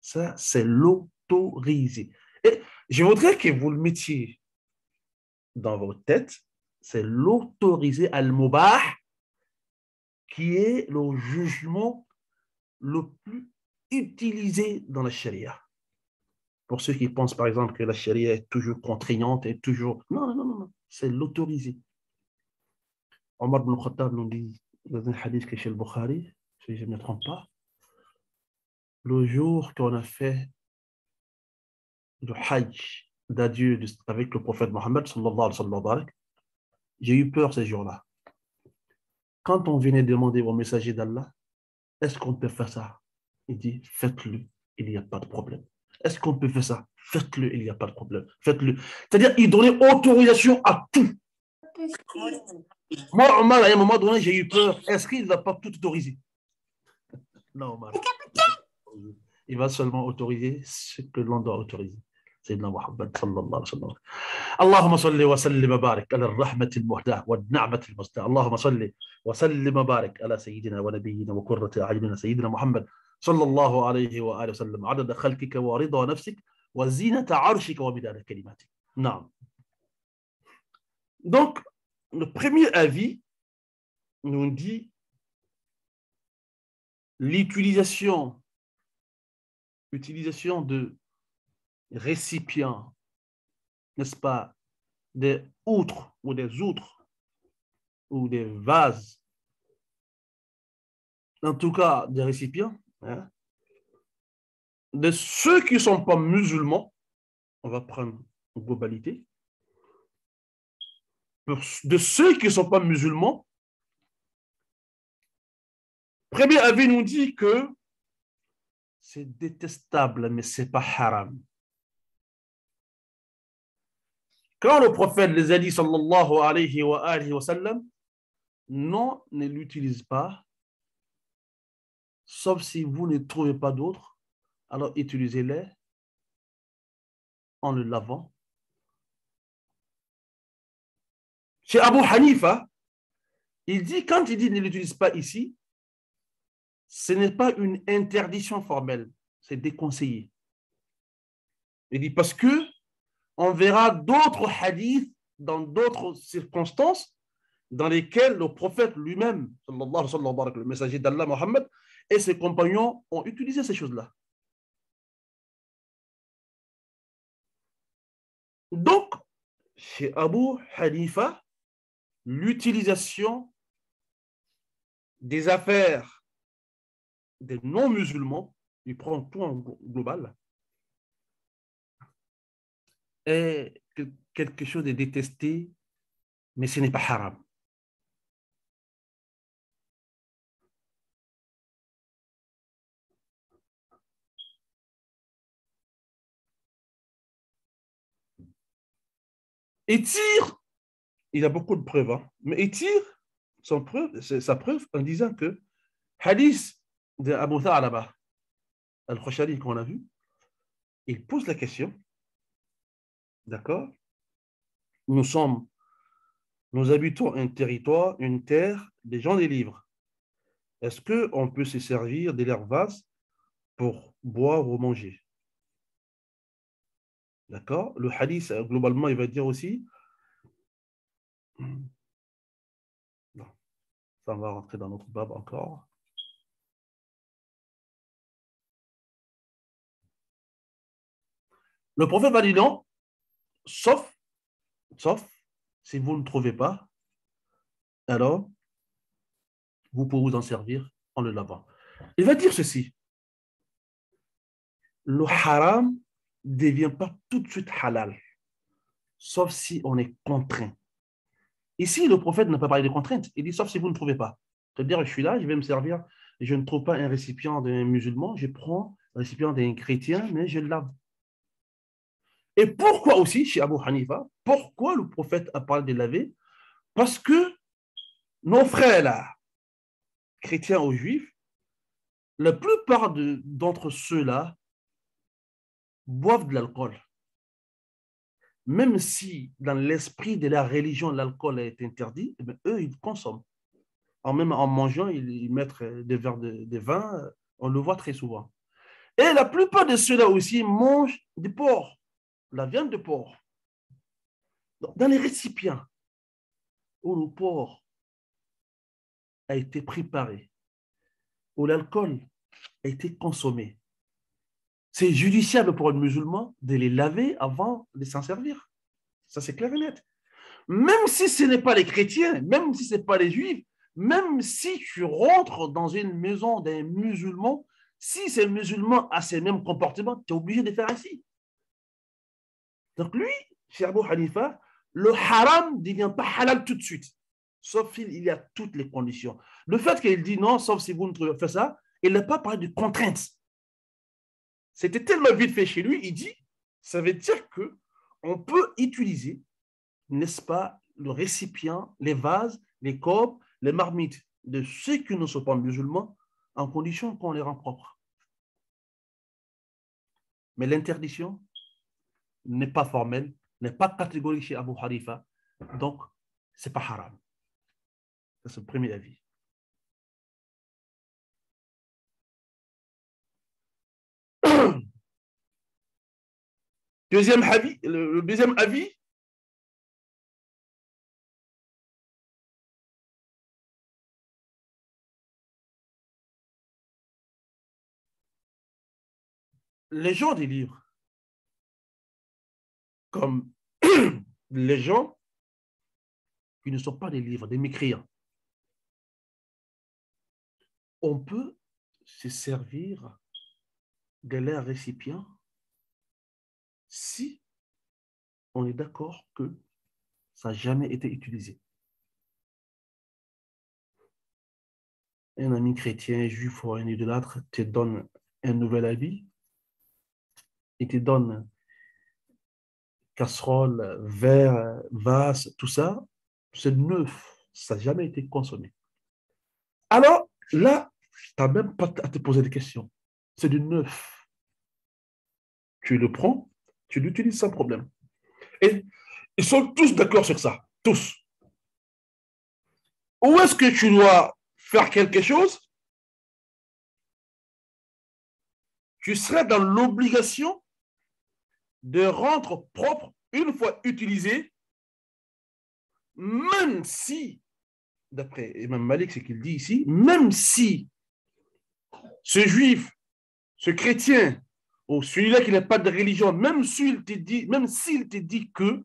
Ça, c'est l'autorisé. Et je voudrais que vous le mettiez dans votre tête, c'est l'autorisé al-mubah, qui est le jugement le plus utilisé dans la charia. Pour ceux qui pensent, par exemple, que la charia est toujours contraignante et toujours... Non, non, non, non, c'est l'autorisé. Omar ibn Khattab nous dit dans un hadith qui est chez le Bukhari, si je ne me trompe pas, le jour qu'on a fait le hajj d'adieu avec le prophète Mohammed, sallallahu alayhi wa sallam, j'ai eu peur ces jours-là. Quand on venait demander au messager d'Allah, est-ce qu'on peut faire ça? Il dit, faites-le, il n'y a pas de problème. Est-ce qu'on peut faire ça? Faites-le, il n'y a pas de problème. Faites-le. C'est-à-dire, il donnait autorisation à tout. Moi, Omar, à un moment donné, j'ai eu peur. Est-ce qu'il ne va pas tout autoriser? Non, Omar. Il va seulement autoriser ce que l'on doit autoriser. سيدنا محمد صلى الله عليه وسلم اللهم صل وسلم وبارك على الرحمة المهداة والنعمة المستاة اللهم صل وسلم وبارك على سيدنا ونبينا وقرة أعيننا سيدنا محمد صلى الله عليه وآله وسلم عدد خلقك ورضا نفسك وزينة عرشك ومداد كلماتك. نعم. Donc, le premier avis nous dit l'utilisation de récipients, n'est-ce pas, des outres ou des outres ou des vases, en tout cas des récipients, hein, de ceux qui ne sont pas musulmans, on va prendre en globalité, de ceux qui ne sont pas musulmans, premier avis nous dit que c'est détestable, mais ce n'est pas haram. Quand le prophète les a dit, sallallahu alayhi wa sallam, non, ne l'utilise pas, sauf si vous ne trouvez pas d'autres, alors utilisez-les en le lavant. Chez Abu Hanifa, Il dit, quand il dit ne l'utilise pas ici, ce n'est pas une interdiction formelle, c'est déconseillé. Il dit parce que on verra d'autres hadiths dans d'autres circonstances dans lesquelles le prophète lui-même, le messager d'Allah Mohammed, et ses compagnons ont utilisé ces choses-là. Donc, chez Abu Hanifa, l'utilisation des affaires des non-musulmans, il prend tout en global, est quelque chose de détesté, mais ce n'est pas haram. Et tire, il a beaucoup de preuves, hein, mais il tire sa preuve en disant que hadith de Abu Tha'laba al-Khashali qu'on a vu, il pose la question, d'accord? Nous habitons un territoire, une terre, des gens des livres. Est-ce qu'on peut se servir de leurs vases pour boire ou manger? D'accord? Le hadith, globalement, il va dire aussi, non, ça va rentrer dans notre bab encore. Le prophète va dire non, sauf si vous ne trouvez pas, alors vous pouvez vous en servir en le lavant. Il va dire ceci, le haram ne devient pas tout de suite halal, sauf si on est contraint. Ici, le prophète n'a pas parlé de contrainte, il dit sauf si vous ne trouvez pas. C'est-à-dire, je suis là, je vais me servir, je ne trouve pas un récipient d'un musulman, je prends un récipient d'un chrétien, mais je le lave. Et pourquoi aussi, chez Abu Hanifa, pourquoi le prophète a parlé de laver? Parce que nos frères là, chrétiens ou juifs, la plupart d'entre ceux-là boivent de l'alcool. Même si dans l'esprit de la religion, l'alcool est interdit, eh bien, eux, ils consomment. Même en mangeant, ils mettent des verres de vin, on le voit très souvent. Et la plupart de ceux-là aussi mangent du porc, la viande de porc. Donc, dans les récipients où le porc a été préparé, où l'alcool a été consommé, c'est judiciable pour un musulman de les laver avant de s'en servir. Ça, c'est clair et net. Même si ce n'est pas les chrétiens, même si ce n'est pas les juifs, même si tu rentres dans une maison d'un musulman, si ce musulman a ces mêmes comportements, tu es obligé de faire ainsi. Donc lui, chez Abu Hanifa, le haram ne devient pas halal tout de suite, sauf s'il y a toutes les conditions. Le fait qu'il dit non, sauf si vous ne faites ça, il n'a pas parlé de contraintes. C'était tellement vite fait chez lui, il dit, ça veut dire qu'on peut utiliser, n'est-ce pas, le récipient, les vases, les copes, les marmites de ceux qui ne sont pas musulmans en condition qu'on les rend propres. Mais l'interdiction n'est pas formelle, n'est pas catégorique chez Abu Hanifa, donc ce n'est pas haram. C'est le premier avis. Deuxième avis, le deuxième avis, les gens des livres, comme les gens qui ne sont pas des livres, des mécréants, on peut se servir de leur récipient si on est d'accord que ça n'a jamais été utilisé. Un ami chrétien, juif ou un idolâtre te donne un nouvel habit, il te donne casserole, verre, vase, tout ça, c'est neuf, ça n'a jamais été consommé. Alors là, tu n'as même pas à te poser des questions. C'est du neuf. Tu le prends, tu l'utilises sans problème. Et ils sont tous d'accord sur ça, tous. Où est-ce que tu dois faire quelque chose? Tu serais dans l'obligation de rendre propre une fois utilisé, même si, d'après Imam Malik, c'est qu'il dit ici, même si ce juif, ce chrétien, ou celui-là qui n'a pas de religion, même s'il te dit que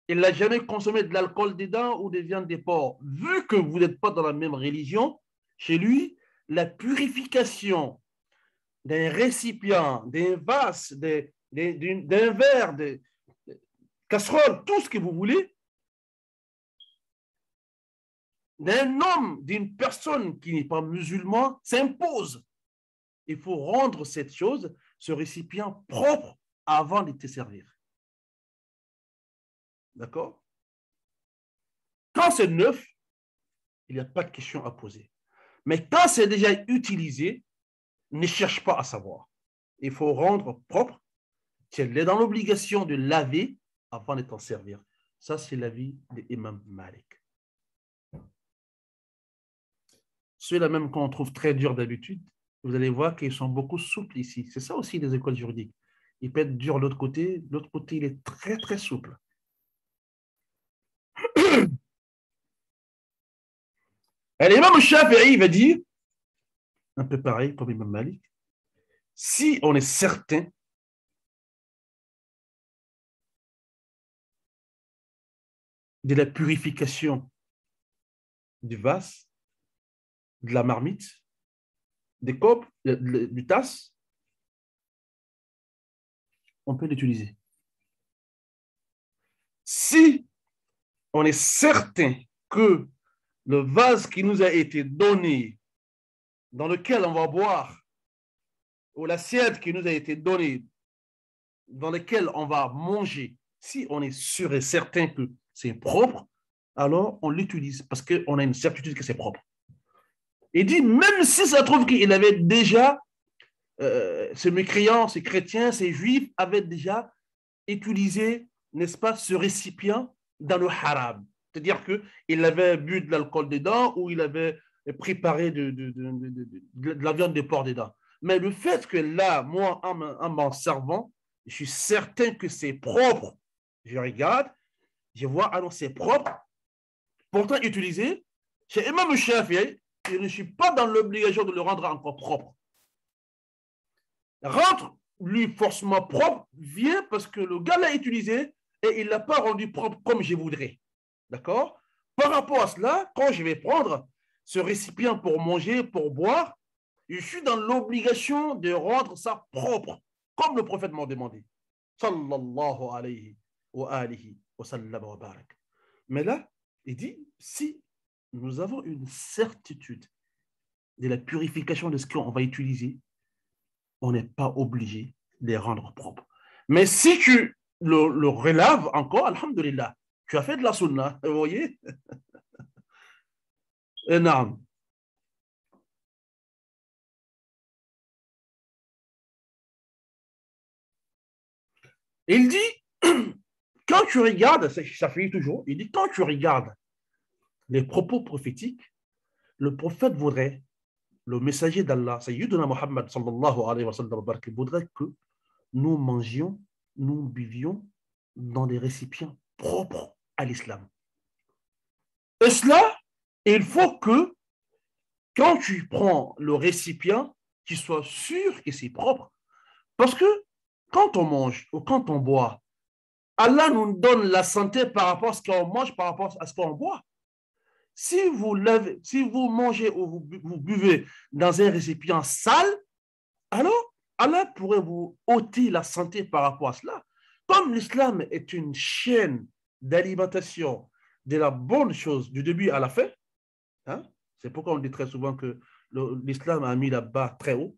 il n'a jamais consommé de l'alcool dedans ou des viandes des porcs, vu que vous n'êtes pas dans la même religion, chez lui, la purification d'un récipient, d'un vase, d'un verre, de casserole, tout ce que vous voulez, d'un homme, d'une personne qui n'est pas musulman, s'impose. Il faut rendre cette chose, ce récipient propre avant de te servir. D'accord? Quand c'est neuf, il n'y a pas de question à poser. Mais quand c'est déjà utilisé, ne cherche pas à savoir. Il faut rendre propre. Tu es dans l'obligation de laver avant de t'en servir. Ça, c'est l'avis de l'imam Malik. Ceux-là même qu'on trouve très durs d'habitude, vous allez voir qu'ils sont beaucoup souples ici. C'est ça aussi les écoles juridiques. Il peut être dur de l'autre côté il est très très souple. Et l'imam Shafi'i va dire, un peu pareil comme l'imam Malik, si on est certain de la purification du vase, de la marmite, des copes, du tasse, on peut l'utiliser. Si on est certain que le vase qui nous a été donné, dans lequel on va boire, ou l'assiette qui nous a été donnée, dans laquelle on va manger, si on est sûr et certain que c'est propre, alors on l'utilise parce qu'on a une certitude que c'est propre. Il dit, même si ça trouve qu'il avait déjà, ces mécréants, ces chrétiens, ces juifs avaient déjà utilisé, n'est-ce pas, ce récipient dans le haram. C'est-à-dire qu'il avait bu de l'alcool dedans ou il avait préparé de la viande de porc dedans. Mais le fait que là, moi, en m'en servant, je suis certain que c'est propre. Je regarde, je vois, ah non, c'est propre. Pourtant, utilisé, chez Imam Shafi'i, je ne suis pas dans l'obligation de le rendre encore propre. Rendre lui forcément propre vient parce que le gars l'a utilisé et il ne l'a pas rendu propre comme je voudrais. D'accord? Par rapport à cela, quand je vais prendre ce récipient pour manger, pour boire, je suis dans l'obligation de rendre ça propre, comme le prophète m'a demandé. Sallallahu alayhi wa alihi wa sallam wa barak. Mais là, il dit, si nous avons une certitude de la purification de ce qu'on va utiliser, on n'est pas obligé de les rendre propres. Mais si tu le relaves encore, alhamdulillah, tu as fait de la sunna, vous voyez? Non. Il dit, quand tu regardes, ça fait toujours, il dit, quand tu regardes les propos prophétiques, le prophète voudrait, le messager d'Allah, Sayyiduna Muhammad sallallahu alayhi wa sallam, voudrait que nous mangions, nous buvions dans des récipients propres à l'islam. Et cela, il faut que quand tu prends le récipient, tu sois sûr que c'est propre. Parce que quand on mange ou quand on boit, Allah nous donne la santé par rapport à ce qu'on mange, par rapport à ce qu'on boit. Si vous mangez ou vous buvez dans un récipient sale, alors Allah pourrait vous ôter la santé par rapport à cela. Comme l'islam est une chaîne d'alimentation de la bonne chose du début à la fin, hein, c'est pourquoi on dit très souvent que l'islam a mis la barre très haut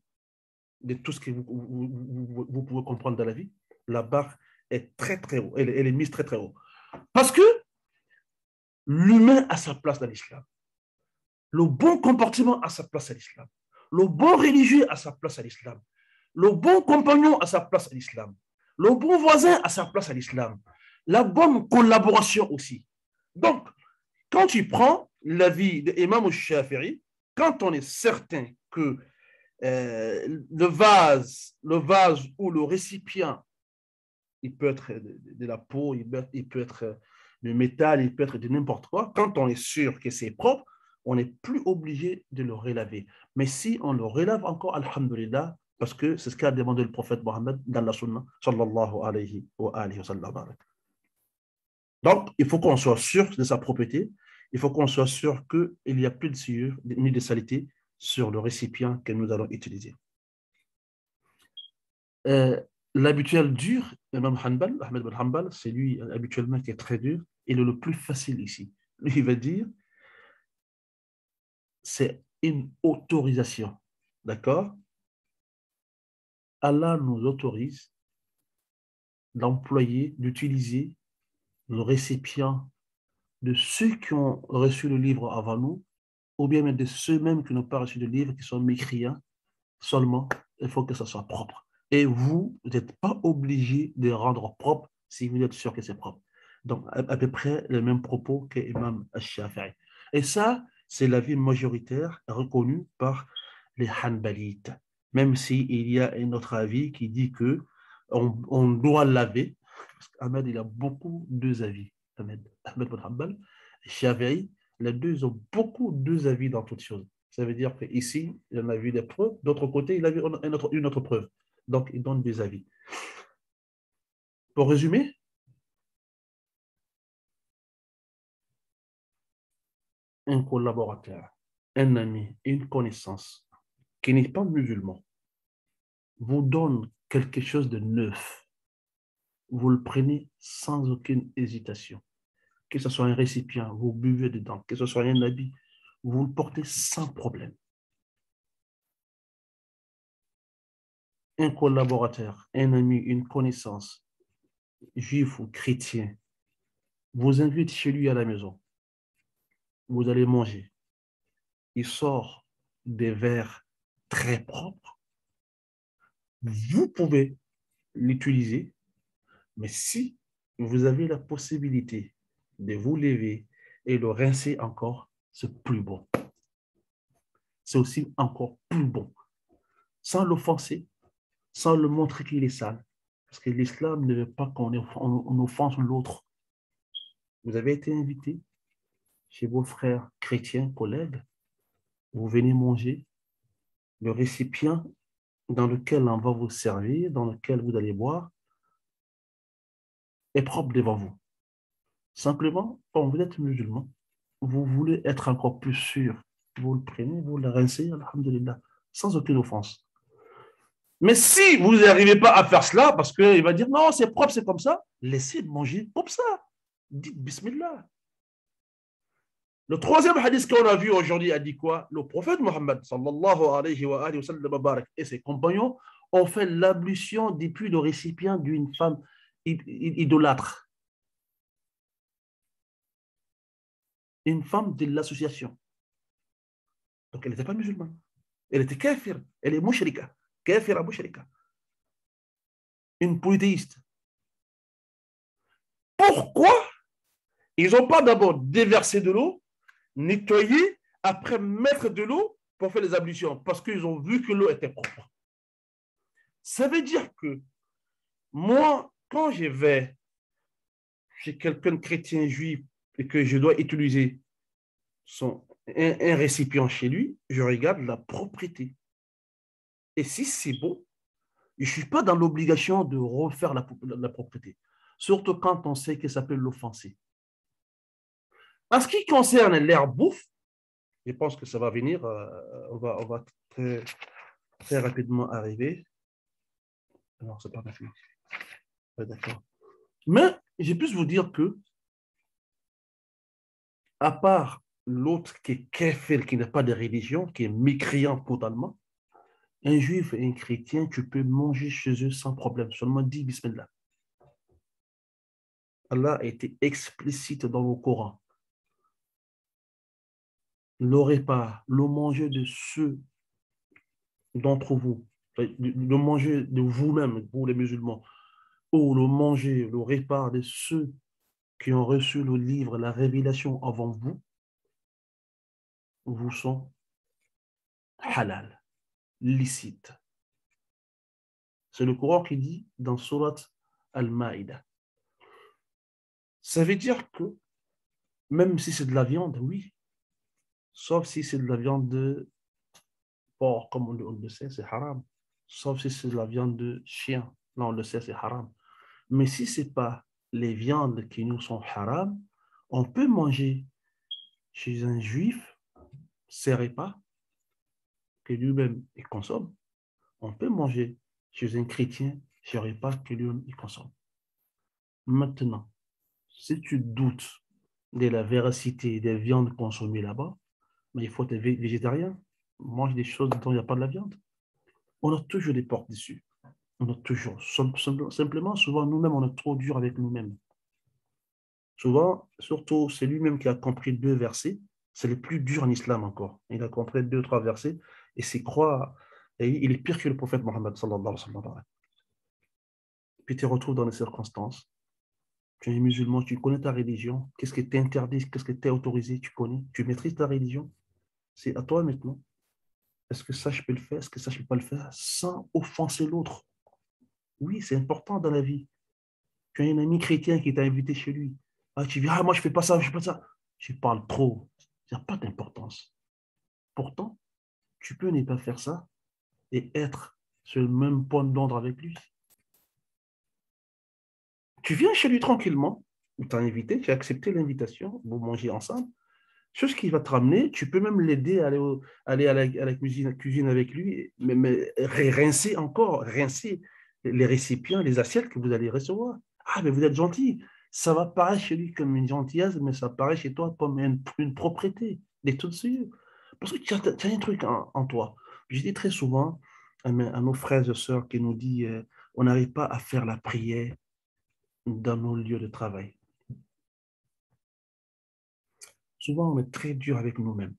de tout ce que vous pouvez comprendre dans la vie. La barre est très très haut, elle est mise très très haut. Parce que l'humain a sa place dans l'islam. Le bon comportement a sa place à l'islam. Le bon religieux a sa place à l'islam. Le bon compagnon a sa place à l'islam. Le bon voisin a sa place à l'islam. La bonne collaboration aussi. Donc, quand tu prends l'avis d'Imam al-Shafi'i, quand on est certain que le vase ou le récipient, il peut être de la peau, il peut être de métal, il peut être de n'importe quoi. Quand on est sûr que c'est propre, on n'est plus obligé de le relaver. Mais si on le relave encore, alhamdulillah, parce que c'est ce qu'a demandé le prophète Mohammed dans la sunna, sallallahu alayhi wa sallam. Donc, il faut qu'on soit sûr de sa propriété. Il faut qu'on soit sûr qu'il n'y a plus de souillure ni de saleté sur le récipient que nous allons utiliser. L'habituel dur, Imam Hanbal, Ahmed bin Hanbal, c'est lui habituellement qui est très dur. Il est le plus facile ici. Lui, il va dire, c'est une autorisation. D'accord? Allah nous autorise d'employer, d'utiliser le récipient de ceux qui ont reçu le livre avant nous, ou bien même de ceux-mêmes qui n'ont pas reçu le livre, qui sont mécréants, seulement, il faut que ça soit propre. Et vous n'êtes pas obligé de rendre propre si vous êtes sûr que c'est propre. Donc, à peu près les mêmes propos que Imam al-Shafi'i. Et ça, c'est l'avis majoritaire reconnu par les Hanbalites. Même s'il y a un autre avis qui dit que on doit laver, parce qu'Ahmed, il a beaucoup deux avis. Ahmed bin Hanbal, Shafi'i, les deux ont beaucoup deux avis dans toutes choses. Ça veut dire qu'ici, il en a vu des preuves, d'autre côté, il a vu une autre preuve. Donc, il donne des avis. Pour résumer, un collaborateur, un ami, une connaissance qui n'est pas musulman vous donne quelque chose de neuf. Vous le prenez sans aucune hésitation. Que ce soit un récipient, vous buvez dedans, que ce soit un habit, vous le portez sans problème. Un collaborateur, un ami, une connaissance, juif ou chrétien, vous invite chez lui à la maison. Vous allez manger. Il sort des verres très propres. Vous pouvez l'utiliser, mais si vous avez la possibilité de vous lever et le rincer encore, c'est plus bon. C'est aussi encore plus bon. Sans l'offenser, sans le montrer qu'il est sale. Parce que l'islam ne veut pas qu'on offense l'autre. Vous avez été invité chez vos frères chrétiens, collègues, vous venez manger, le récipient dans lequel on va vous servir, dans lequel vous allez boire, est propre devant vous. Simplement, quand vous êtes musulman, vous voulez être encore plus sûr. Vous le prenez, vous le rincez, alhamdulillah, sans aucune offense. Mais si vous n'arrivez pas à faire cela, parce qu'il va dire non, c'est propre, c'est comme ça, laissez de manger comme ça. Dites bismillah. Le troisième hadith qu'on a vu aujourd'hui a dit quoi? Le prophète Mohammed, sallallahu alayhi wa sallam, et ses compagnons ont fait l'ablution des puits de récipient d'une femme idolâtre. Une femme de l'association. Donc elle n'était pas musulmane. Elle était kafir. Elle est mushrika. Kafira mushrika. Une polythéiste. Pourquoi ils n'ont pas d'abord déversé de l'eau, nettoyé, après mettre de l'eau pour faire les ablutions? Parce qu'ils ont vu que l'eau était propre. Ça veut dire que moi, quand je vais chez quelqu'un chrétien juif et que je dois utiliser un récipient chez lui, je regarde la propriété. Et si c'est bon, je ne suis pas dans l'obligation de refaire la propriété. Surtout quand on sait que ça peut l'offenser. En ce qui concerne l'air bouffe, je pense que ça va venir, on va très, très rapidement arriver. Alors, c'est pas ma fille. Ouais, d'accord. Mais je peux vous dire que, à part l'autre qui est kafir, qui n'a pas de religion, qui est mécréant totalement, un juif et un chrétien, tu peux manger chez eux sans problème. Seulement dis bismillah. Allah a été explicite dans le Coran. Le repas, le manger de ceux d'entre vous, le manger de vous-même, vous les musulmans, ou le manger, le repas de ceux qui ont reçu le livre, la révélation avant vous, vous sont halal, licites. C'est le Coran qui dit dans Surat Al-Ma'idah. Ça veut dire que même si c'est de la viande, oui, sauf si c'est de la viande de porc, comme on le sait, c'est haram. Sauf si c'est de la viande de chien, là on le sait, c'est haram. Mais si ce n'est pas les viandes qui nous sont haram, on peut manger chez un juif ses repas que lui-même il consomme. On peut manger chez un chrétien ses repas que lui-même il consomme. Maintenant, si tu doutes de la véracité des viandes consommées là-bas, mais il faut être végétarien, mange des choses dont il n'y a pas de la viande. On a toujours des portes dessus. On a toujours. Simplement, souvent, nous-mêmes, on est trop dur avec nous-mêmes. Souvent, surtout, c'est lui-même qui a compris 2 versets. C'est le plus dur en islam encore. Il a compris 2, 3 versets et s'y croit. Et il est pire que le prophète Mohammed sallallahu alayhi wa sallam. Puis tu te retrouves dans les circonstances. Tu es musulman, tu connais ta religion. Qu'est-ce qui t'est interdit, qu'est-ce qui t'est autorisé, tu connais. Tu maîtrises ta religion. C'est à toi maintenant. Est-ce que ça, je peux le faire? Est-ce que ça, je ne peux pas le faire sans offenser l'autre? Oui, c'est important dans la vie. Tu as un ami chrétien qui t'a invité chez lui. Ah, tu dis, ah, moi, je ne fais pas ça, je ne fais pas ça. Tu parles trop. Il n'y a pas d'importance. Pourtant, tu peux ne pas faire ça et être sur le même point d'ordre avec lui. Tu viens chez lui tranquillement, il t'a invité, tu as accepté l'invitation, vous mangez ensemble. Chose qui va te ramener, tu peux même l'aider à aller à la cuisine avec lui, mais rincer encore, rincer les récipients, les assiettes que vous allez recevoir. Ah, mais vous êtes gentil. Ça va paraître chez lui comme une gentillesse, mais ça paraît chez toi comme une propreté, des tout dessus. Parce que tu as un truc en toi. Je dis très souvent à nos frères et sœurs qui nous disent on n'arrive pas à faire la prière dans nos lieux de travail. Souvent, on est très dur avec nous-mêmes.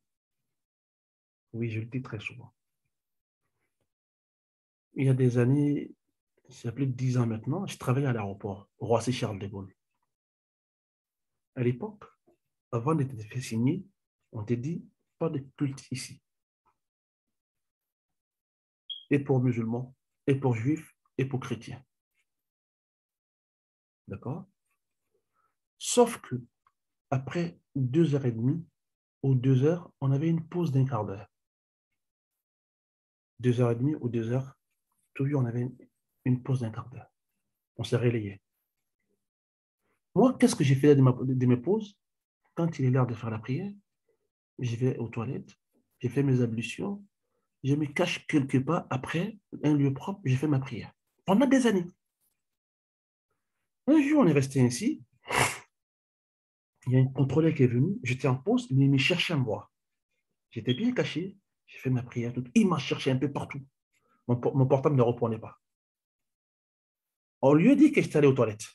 Oui, je le dis très souvent. Il y a des années, c'est plus de 10 ans maintenant, je travaillais à l'aéroport, Roissy-Charles de Gaulle. À l'époque, avant d'être fait signer, on t'a dit pas de culte ici. Et pour musulmans, et pour juifs, et pour chrétiens. D'accord? Sauf que après 2h30 ou 2 heures, on avait une pause d'un quart d'heure. 2h30 ou 2 heures, toujours on avait une pause d'un quart d'heure. On s'est relayé. Moi, qu'est-ce que j'ai fait de mes pauses? Quand il est l'heure de faire la prière, je vais aux toilettes, j'ai fait mes ablutions, je me cache quelque part après un lieu propre, j'ai fait ma prière. Pendant des années. Un jour, on est resté ainsi. Il y a un contrôleur qui est venu, j'étais en pause, mais il me cherchait à me voir. J'étais bien caché, j'ai fait ma prière. Il m'a cherché un peu partout. Mon portable ne reprenait pas. On lui a dit que j'étais allé aux toilettes.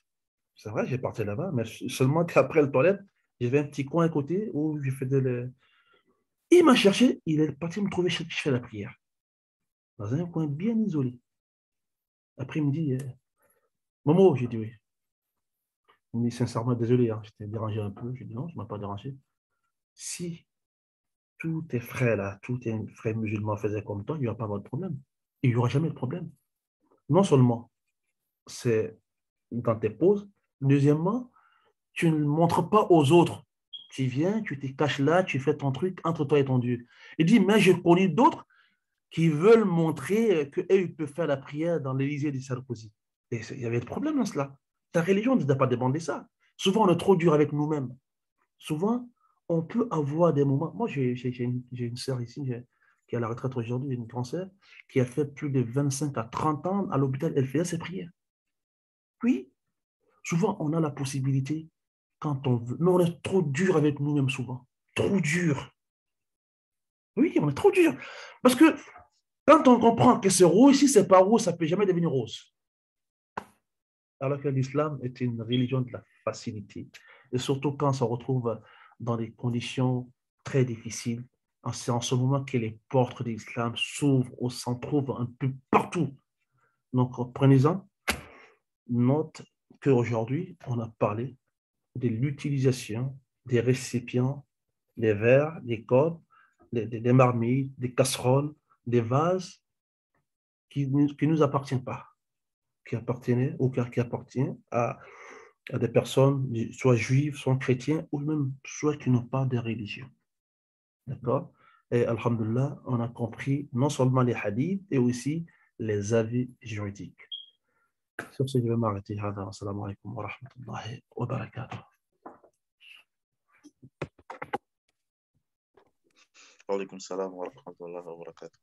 C'est vrai, j'ai parti là-bas, mais seulement qu'après les toilettes, j'avais un petit coin à côté où je faisais le. Il m'a cherché, il est parti me trouver, je fais la prière. Dans un coin bien isolé. Après, il me dit, Momo, j'ai dit oui. Il me dit sincèrement, désolé, hein, je t'ai dérangé un peu. J'ai dit non, je ne m'ai pas dérangé. Si tous tes frères là, tous tes frères musulmans faisaient comme toi, il n'y aura pas de problème. Il n'y aura jamais de problème. Non seulement c'est dans tes pauses, deuxièmement, tu ne le montres pas aux autres. Tu viens, tu te caches là, tu fais ton truc entre toi et ton Dieu. Il dit, mais je connais d'autres qui veulent montrer qu'eux, ils peuvent faire la prière dans l'Élysée de Sarkozy. Et il y avait des problèmes dans cela. Ta religion ne t'a pas demandé ça. Souvent, on est trop dur avec nous-mêmes. Souvent, on peut avoir des moments. Moi, j'ai une sœur ici qui est à la retraite aujourd'hui, une grande sœur, qui a fait plus de 25 à 30 ans à l'hôpital. Elle faisait ses prières. Oui, souvent, on a la possibilité quand on veut. Mais on est trop dur avec nous-mêmes souvent. Trop dur. Oui, on est trop dur. Parce que quand on comprend que c'est rose, si c'est pas rose, ça ne peut jamais devenir rose. Alors que l'islam est une religion de la facilité. Et surtout quand on se retrouve dans des conditions très difficiles. C'est en ce moment que les portes de l'islam s'ouvrent ou s'en trouvent un peu partout. Donc, prenez-en note qu'aujourd'hui, on a parlé de l'utilisation des récipients, des verres, des cordes, des marmites, des casseroles, des vases qui nous appartiennent pas, qui appartenaient ou qui appartiennent à des personnes, soit juives, soit chrétiens, ou même soit qui n'ont pas de religion. D'accord? Et Alhamdulillah, on a compris non seulement les hadiths, et aussi les avis juridiques. Sur ce, je vais m'arrêter. Assalamu alaikum wa rahmatullahi wa barakatuh. Wa alaykoum salam wa rahmatullahi wa barakatuh.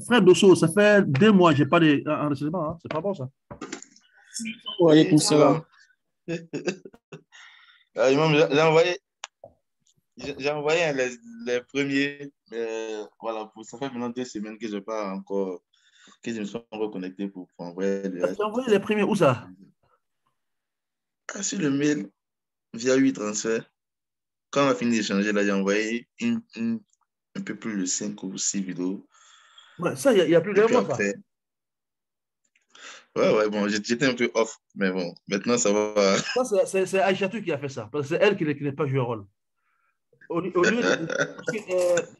Frère Dosso, ça fait 2 mois que je n'ai pas d'enregistrement. Hein? C'est pas bon ça. Wa alaykoum salam. Imam, j'ai envoyé les premiers. Voilà, ça fait maintenant 2 semaines que je n'ai pas encore, que je me suis reconnecté pour envoyer le reste. Tu as envoyé les premiers où ça? Sur le mail, via 8 transferts. Quand on a fini d'échanger, là, j'ai envoyé un peu plus de 5 ou 6 vidéos. Ouais, ça, il y a plus de mois, ça. Ouais, bon, j'étais un peu off, mais bon, maintenant ça va. Ça, c'est Aïchatou qui a fait ça, parce que c'est elle qui n'est pas joué rôle. Au lieu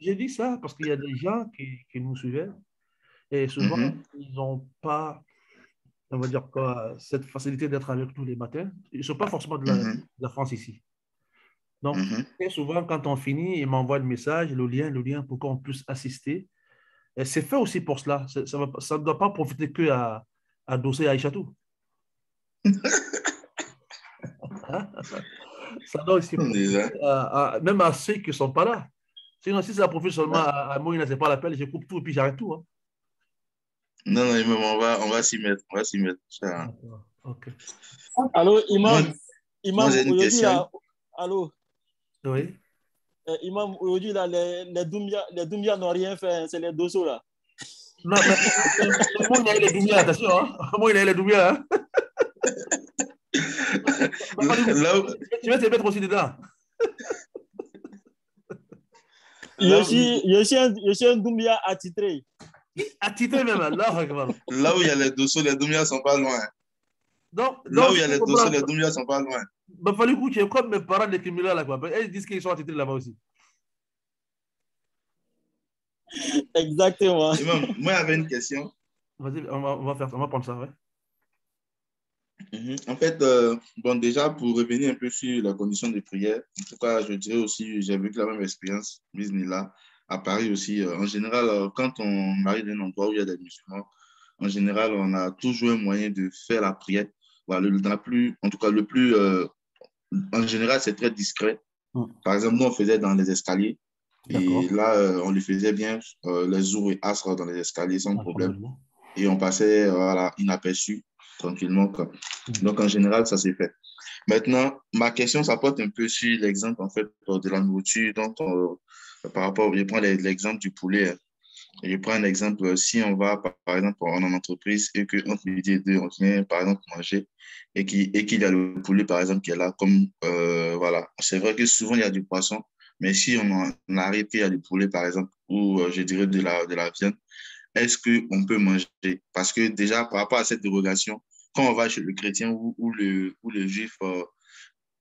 j'ai dit ça parce qu'il y a des gens qui nous suivaient et souvent, ils n'ont pas, on va dire quoi, cette facilité d'être avec nous les matins. Ils ne sont pas forcément de la France ici. Donc, très souvent, quand on finit, ils m'envoient le message, le lien pour qu'on puisse assister. Et c'est fait aussi pour cela. Ça ne doit pas profiter que à Dossé et à Aïchatou. Ça doit aussi profiter même à ceux qui ne sont pas là. Sinon, si ça profite seulement à moi, il n'a pas l'appel, je coupe tout et puis j'arrête tout. Hein. Non, on va s'y mettre. On va s'y mettre. Okay. Allô, Imam. Imam, aujourd'hui, là. Allô. Oui. Imam, aujourd'hui, là, les Doumbia n'ont rien fait, c'est les Dosso, là. Non, mais moi, il a les Doumbia, attention. Hein. Moi, il a les Doumbia. Hein. Tu vas te mettre aussi dedans. Je suis un Doumbia attitré. Attitré même, là. Là où il y a les Dosso, les Doumbia ne sont pas loin. Donc, là où il y a les Dosso, les Doumbia ne sont pas loin. Il fallait que comme mes parents des criminels là, quoi. Ils disent qu'ils sont attitrés là-bas aussi. Exactement. Moi, j'avais une question. Vas-y, on va prendre ça, ouais. En fait, bon, déjà, pour revenir un peu sur la condition de prière, en tout cas, je dirais aussi, j'ai vécu la même expérience, Bismillah, à Paris aussi. En général, quand on arrive dans un endroit où il y a des musulmans, en général, on a toujours un moyen de faire la prière. Voilà, en tout cas, en général, c'est très discret. Par exemple, nous, on faisait dans les escaliers. Et là, on le faisait bien, les jours et asres dans les escaliers sans problème. Et on passait inaperçu, tranquillement. Quoi. Donc, en général, ça s'est fait. Maintenant, ma question, ça porte un peu sur l'exemple, en fait, de la nourriture. Donc, par rapport, je prends l'exemple du poulet. Je prends un exemple, si on va, par exemple, en entreprise et qu'entre midi et 2, on vient, par exemple, manger et qu'il y a le poulet, par exemple, qui est là, comme, voilà. C'est vrai que souvent, il y a du poisson, mais si on arrive qu'il y a du poulet, par exemple, ou je dirais de la viande, est-ce qu'on peut manger? Parce que déjà, par rapport à cette dérogation, quand on va chez le chrétien ou le juif,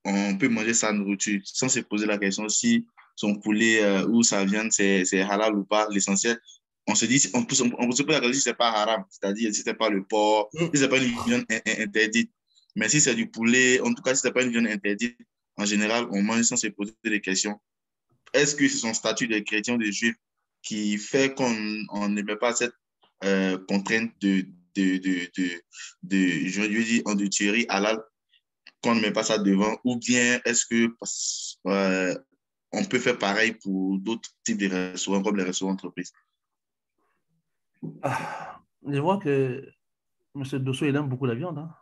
on peut manger sa nourriture sans se poser la question si son poulet ou sa viande, c'est halal ou pas. L'essentiel, on se dit, on peut se poser la question si ce n'est pas haram, c'est-à-dire si ce n'est pas le porc, si ce n'est pas une viande interdite. Mais si c'est du poulet, en tout cas, si ce n'est pas une viande interdite, en général, on mange sans se poser des questions. Est-ce que c'est son statut de chrétien ou de juif qui fait qu'on ne met pas cette contrainte je veux dire, de tuerie halal, qu'on ne met pas ça devant, ou bien est-ce que on peut faire pareil pour d'autres types de restaurants comme les restaurants d'entreprise? Je vois que M. Dosso, il aime beaucoup la viande. Hein?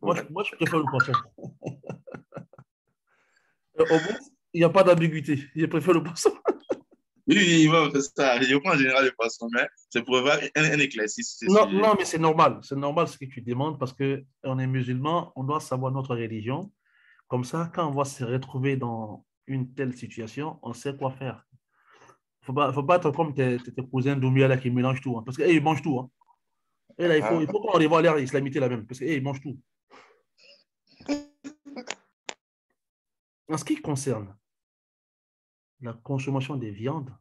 moi, je préfère le poisson. Au moins, il n'y a pas d'ambiguïté. Je préfère le poisson. Oui, il va faire ça. Je prends en général le poisson, mais c'est pour avoir un éclaircissement. Non, mais c'est normal. C'est normal ce que tu demandes parce qu'on est musulman, on doit savoir notre religion. Comme ça, quand on va se retrouver dans une telle situation, on sait quoi faire. Il ne faut pas être comme tes cousins Doumbia là qui mélangent tout. Hein, parce qu'ils mangent tout. Hein. Et là, il faut qu'on revoie l'air islamité là même. Parce qu'ils mangent tout. En ce qui concerne la consommation des viandes,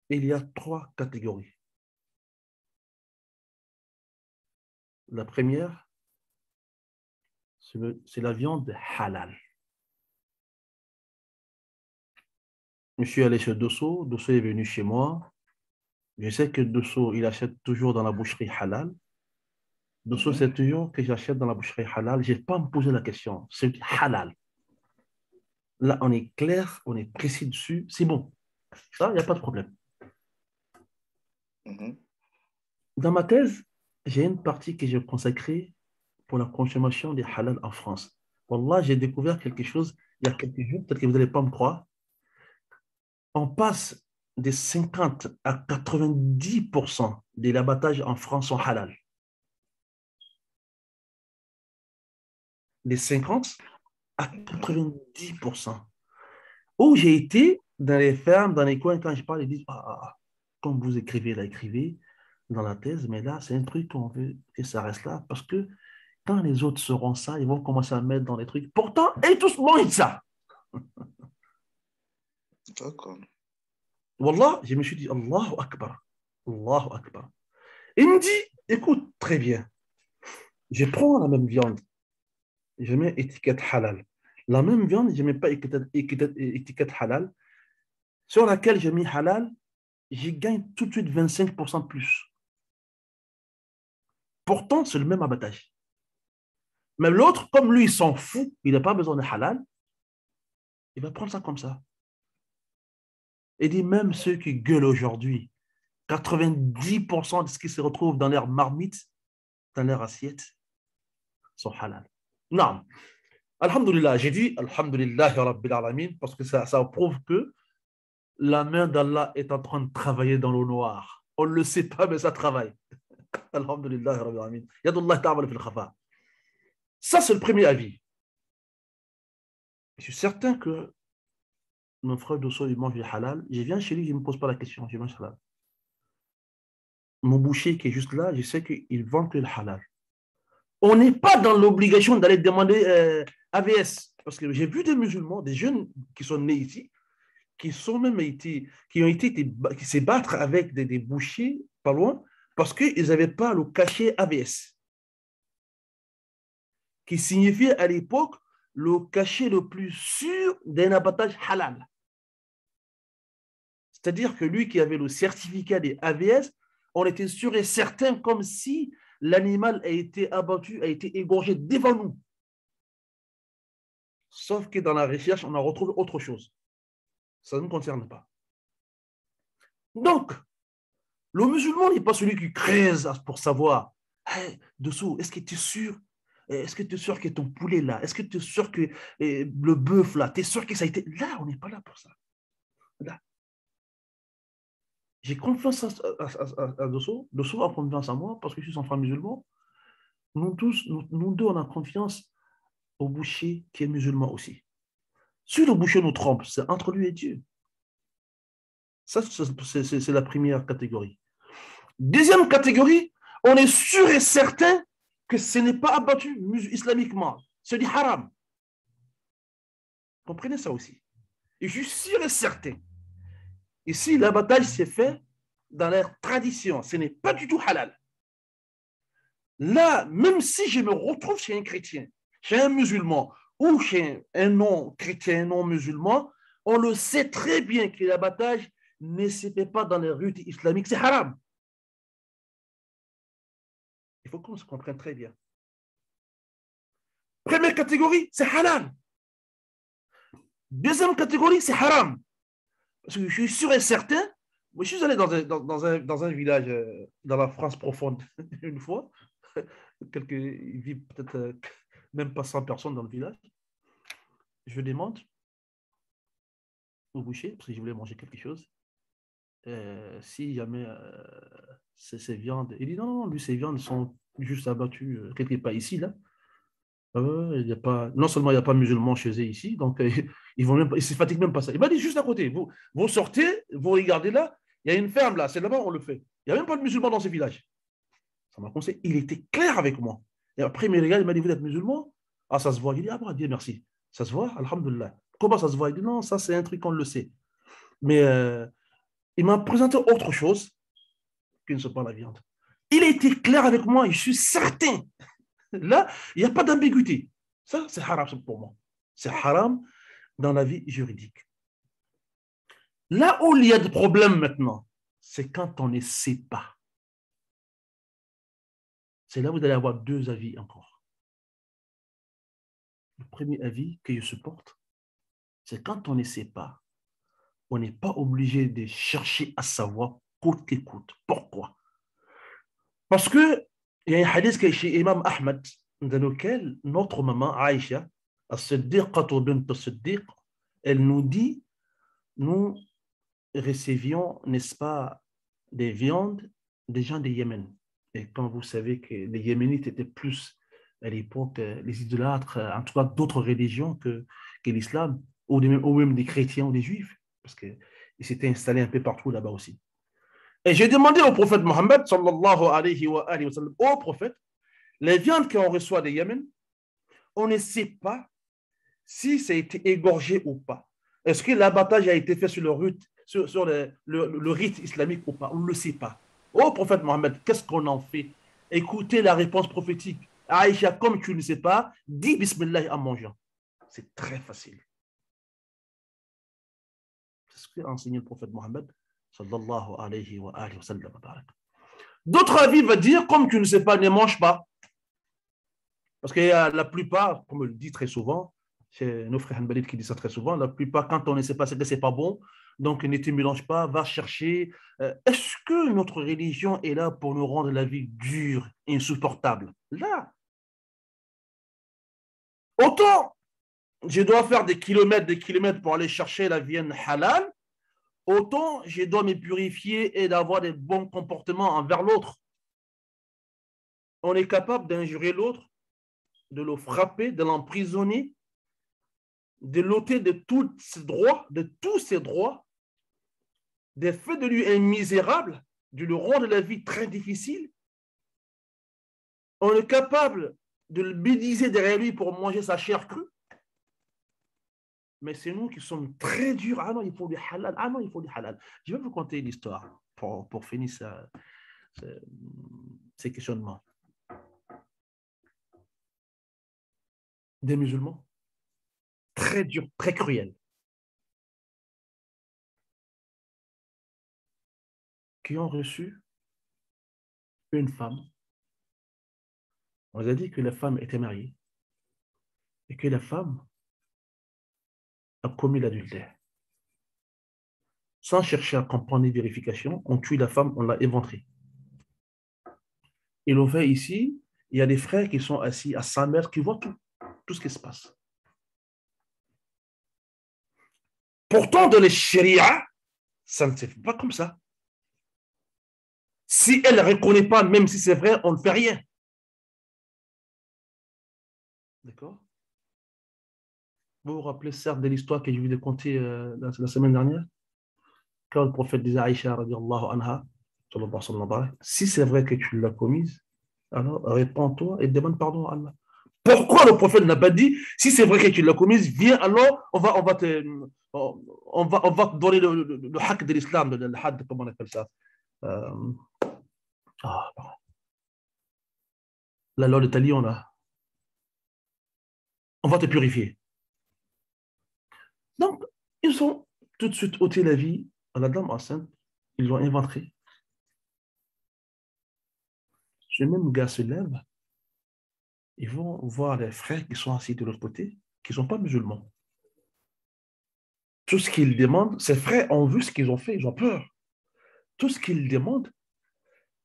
il y a 3 catégories. La première, c'est la viande halal. Je suis allé chez Dosso, Dosso est venu chez moi. Je sais que Dosso, il achète toujours dans la boucherie halal. Dosso, c'est toujours que j'achète dans la boucherie halal. Je n'ai pas à me poser la question. C'est halal. Là, on est clair, on est précis dessus. C'est bon. Ça, il n'y a pas de problème. Dans ma thèse, j'ai une partie que j'ai consacrée pour la consommation des halal en France. Wallah, j'ai découvert quelque chose il y a quelques jours, peut-être que vous n'allez pas me croire. On passe des 50 à 90% de l'abattage en France sont halal. Des 50 à 90%. Où j'ai été dans les fermes, dans les coins, quand je parle, ils disent comme vous écrivez, là, écrivez dans la thèse, mais là, c'est un truc qu'on veut que ça reste là, parce que quand les autres seront ça, ils vont commencer à mettre dans les trucs. Pourtant, ils tous mangent ça. D'accord. Wallah, je me suis dit, Allahu Akbar. Allahu Akbar. Il me dit, écoute, très bien, je prends la même viande, je mets étiquette halal. La même viande, je ne mets pas étiquette halal, sur laquelle j'ai mis halal, j'y gagne tout de suite 25% de plus. Pourtant, c'est le même abattage. Mais l'autre, comme lui, il s'en fout, il n'a pas besoin de halal, il va prendre ça comme ça. Il dit même ceux qui gueulent aujourd'hui, 90% de ce qui se retrouve dans leur marmite, dans leur assiette, sont halal. Non. Alhamdulillah, j'ai dit Alhamdulillah Rabbil Alamin parce que ça prouve que la main d'Allah est en train de travailler dans l'eau noire. On ne le sait pas, mais ça travaille. Alhamdulillah Rabbil Alamin. Yadullah ta'ala fil khafa. Ça, c'est le premier avis. Je suis certain que mon frère Dosso, il mange du halal. Je viens chez lui, je ne me pose pas la question, je mange halal. Mon boucher qui est juste là, je sais qu'il vend que le halal. On n'est pas dans l'obligation d'aller demander AVS. Parce que j'ai vu des musulmans, des jeunes qui sont nés ici, qui ont été se battre avec des bouchers pas loin, parce qu'ils n'avaient pas le cachet AVS, qui signifiait à l'époque le cachet le plus sûr d'un abattage halal. C'est-à-dire que lui qui avait le certificat des AVS, on était sûr et certain comme si l'animal a été abattu, a été égorgé devant nous. Sauf que dans la recherche, on a retrouvé autre chose. Ça ne nous concerne pas. Donc, le musulman n'est pas celui qui creuse pour savoir hey, dessous, est-ce que tu es sûr? Est-ce que tu es sûr que ton poulet là? Est-ce que tu es sûr que le bœuf là? Tu es sûr que ça a été. Là, on n'est pas là pour ça. Là. J'ai confiance à Dosso. Dosso a confiance en moi parce que je suis son frère musulman. Nous deux, on a confiance au boucher qui est musulman aussi. Si le boucher nous trompe, c'est entre lui et Dieu. Ça, c'est la première catégorie. Deuxième catégorie, on est sûr et certain que ce n'est pas abattu islamiquement. C'est du haram. Comprenez ça aussi. Et je suis sûr et certain. Ici, l'abattage s'est fait dans leur tradition. Ce n'est pas du tout halal. Là, même si je me retrouve chez un chrétien, chez un musulman ou chez un non-chrétien, un non-musulman, on le sait très bien que l'abattage ne se fait pas dans les rites islamiques. C'est haram. Il faut qu'on se comprenne très bien. Première catégorie, c'est halal. Deuxième catégorie, c'est haram. Parce que je suis sûr et certain, moi, je suis allé dans un village dans la France profonde une fois. Il vit peut-être même pas 100 personnes dans le village. Je demande au boucher, parce que je voulais manger quelque chose, si jamais ces viandes. Il dit non, lui, ces viandes sont juste abattues quelque part ici, là. Il y a pas, non seulement il n'y a pas de musulmans chez eux ici, donc ils ne se fatiguent même pas ça. Il m'a dit juste à côté, vous sortez, vous regardez là, il y a une ferme là, c'est là-bas on le fait. Il n'y a même pas de musulmans dans ces villages. Ça m'a conseillé, il était clair avec moi. Et après, il me regarde, il m'a dit, vous êtes musulman? Ah, ça se voit. Il dit, ah bon, Dieu merci. Ça se voit, alhamdoulilah. Comment ça se voit? Il dit, non, ça c'est un truc qu'on le sait. Mais il m'a présenté autre chose qui ne soit pas la viande. Il a été clair avec moi, je suis certain. Là, il n'y a pas d'ambiguïté. Ça, c'est haram pour moi. C'est haram dans la vie juridique. Là où il y a des problèmes maintenant, c'est quand on ne sait pas. C'est là où vous allez avoir deux avis encore. Le premier avis que je supporte, c'est quand on ne sait pas, on n'est pas obligé de chercher à savoir coûte que coûte. Pourquoi? Parce que il y a un hadith qui est chez Imam Ahmed, dans lequel notre maman Aïcha, as-Siddiqatu bint as-Siddiq, elle nous dit, nous recevions, n'est-ce pas, des viandes des gens du Yémen. Et quand vous savez que les Yéménites étaient plus à l'époque les idolâtres, en tout cas d'autres religions que l'islam, ou même des chrétiens ou des juifs, parce qu'ils s'étaient installés un peu partout là-bas aussi. Et j'ai demandé au prophète Mohammed, sallallahu alayhi wa sallam, au prophète, les viandes qu'on reçoit des Yémen, on ne sait pas si ça a été égorgé ou pas. Est-ce que l'abattage a été fait sur le rite islamique ou pas? On ne le sait pas. Oh prophète Mohammed, qu'est-ce qu'on en fait? Écoutez la réponse prophétique. Aïcha, comme tu ne sais pas, dis Bismillah en mangeant. C'est très facile. C'est ce qu'a enseigné le prophète Mohammed, sallallahu alayhi wa sallam. D'autres avis vont dire, comme tu ne sais pas, ne mange pas. Parce que la plupart, comme on le dit très souvent, c'est nos frères Hanbalites qui disent ça très souvent, la plupart, quand on ne sait pas, c'est que ce n'est pas bon, donc ne te mélange pas, va chercher. Est-ce que notre religion est là pour nous rendre la vie dure, insupportable? Là. Autant je dois faire des kilomètres pour aller chercher la viande halal, autant je dois me purifier et d'avoir des bons comportements envers l'autre. On est capable d'injurer l'autre, de le frapper, de l'emprisonner, de l'ôter de tous ses droits, de faire de lui un misérable, de lui rendre la vie très difficile. On est capable de le bédiser derrière lui pour manger sa chair crue. Mais c'est nous qui sommes très durs. Ah non, il faut du halal. Ah non, il faut du halal. Je vais vous conter une histoire pour finir ces questionnements. Des musulmans très durs, très cruels, qui ont reçu une femme. On nous a dit que la femme était mariée et que la femme a commis l'adultère. Sans chercher à comprendre les vérifications, on tue la femme, on l'a éventrée. Et l'on fait ici, il y a des frères qui sont assis à 100 mètres, qui voient tout ce qui se passe. Pourtant, dans les sharia, ça ne se fait pas comme ça. Si elle ne reconnaît pas, même si c'est vrai, on ne fait rien. D'accord? Vous vous rappelez certes de l'histoire que je vous ai contée la semaine dernière? Quand le prophète disait à Aïcha, radiallahu anha, si c'est vrai que tu l'as commise, alors réponds-toi et demande pardon à Allah. Pourquoi le prophète n'a pas dit, si c'est vrai que tu l'as commise, viens alors, on va te donner le haq de l'islam, le had, comment on appelle ça? La loi de Talion, là. On va te purifier. Donc, ils ont tout de suite ôté la vie à la dame enceinte. Ils l'ont inventé. Ce même gars se lève. Ils vont voir les frères qui sont assis de l'autre côté, qui ne sont pas musulmans. Tout ce qu'ils demandent, ces frères ont vu ce qu'ils ont fait, ils ont peur. Tout ce qu'ils demandent,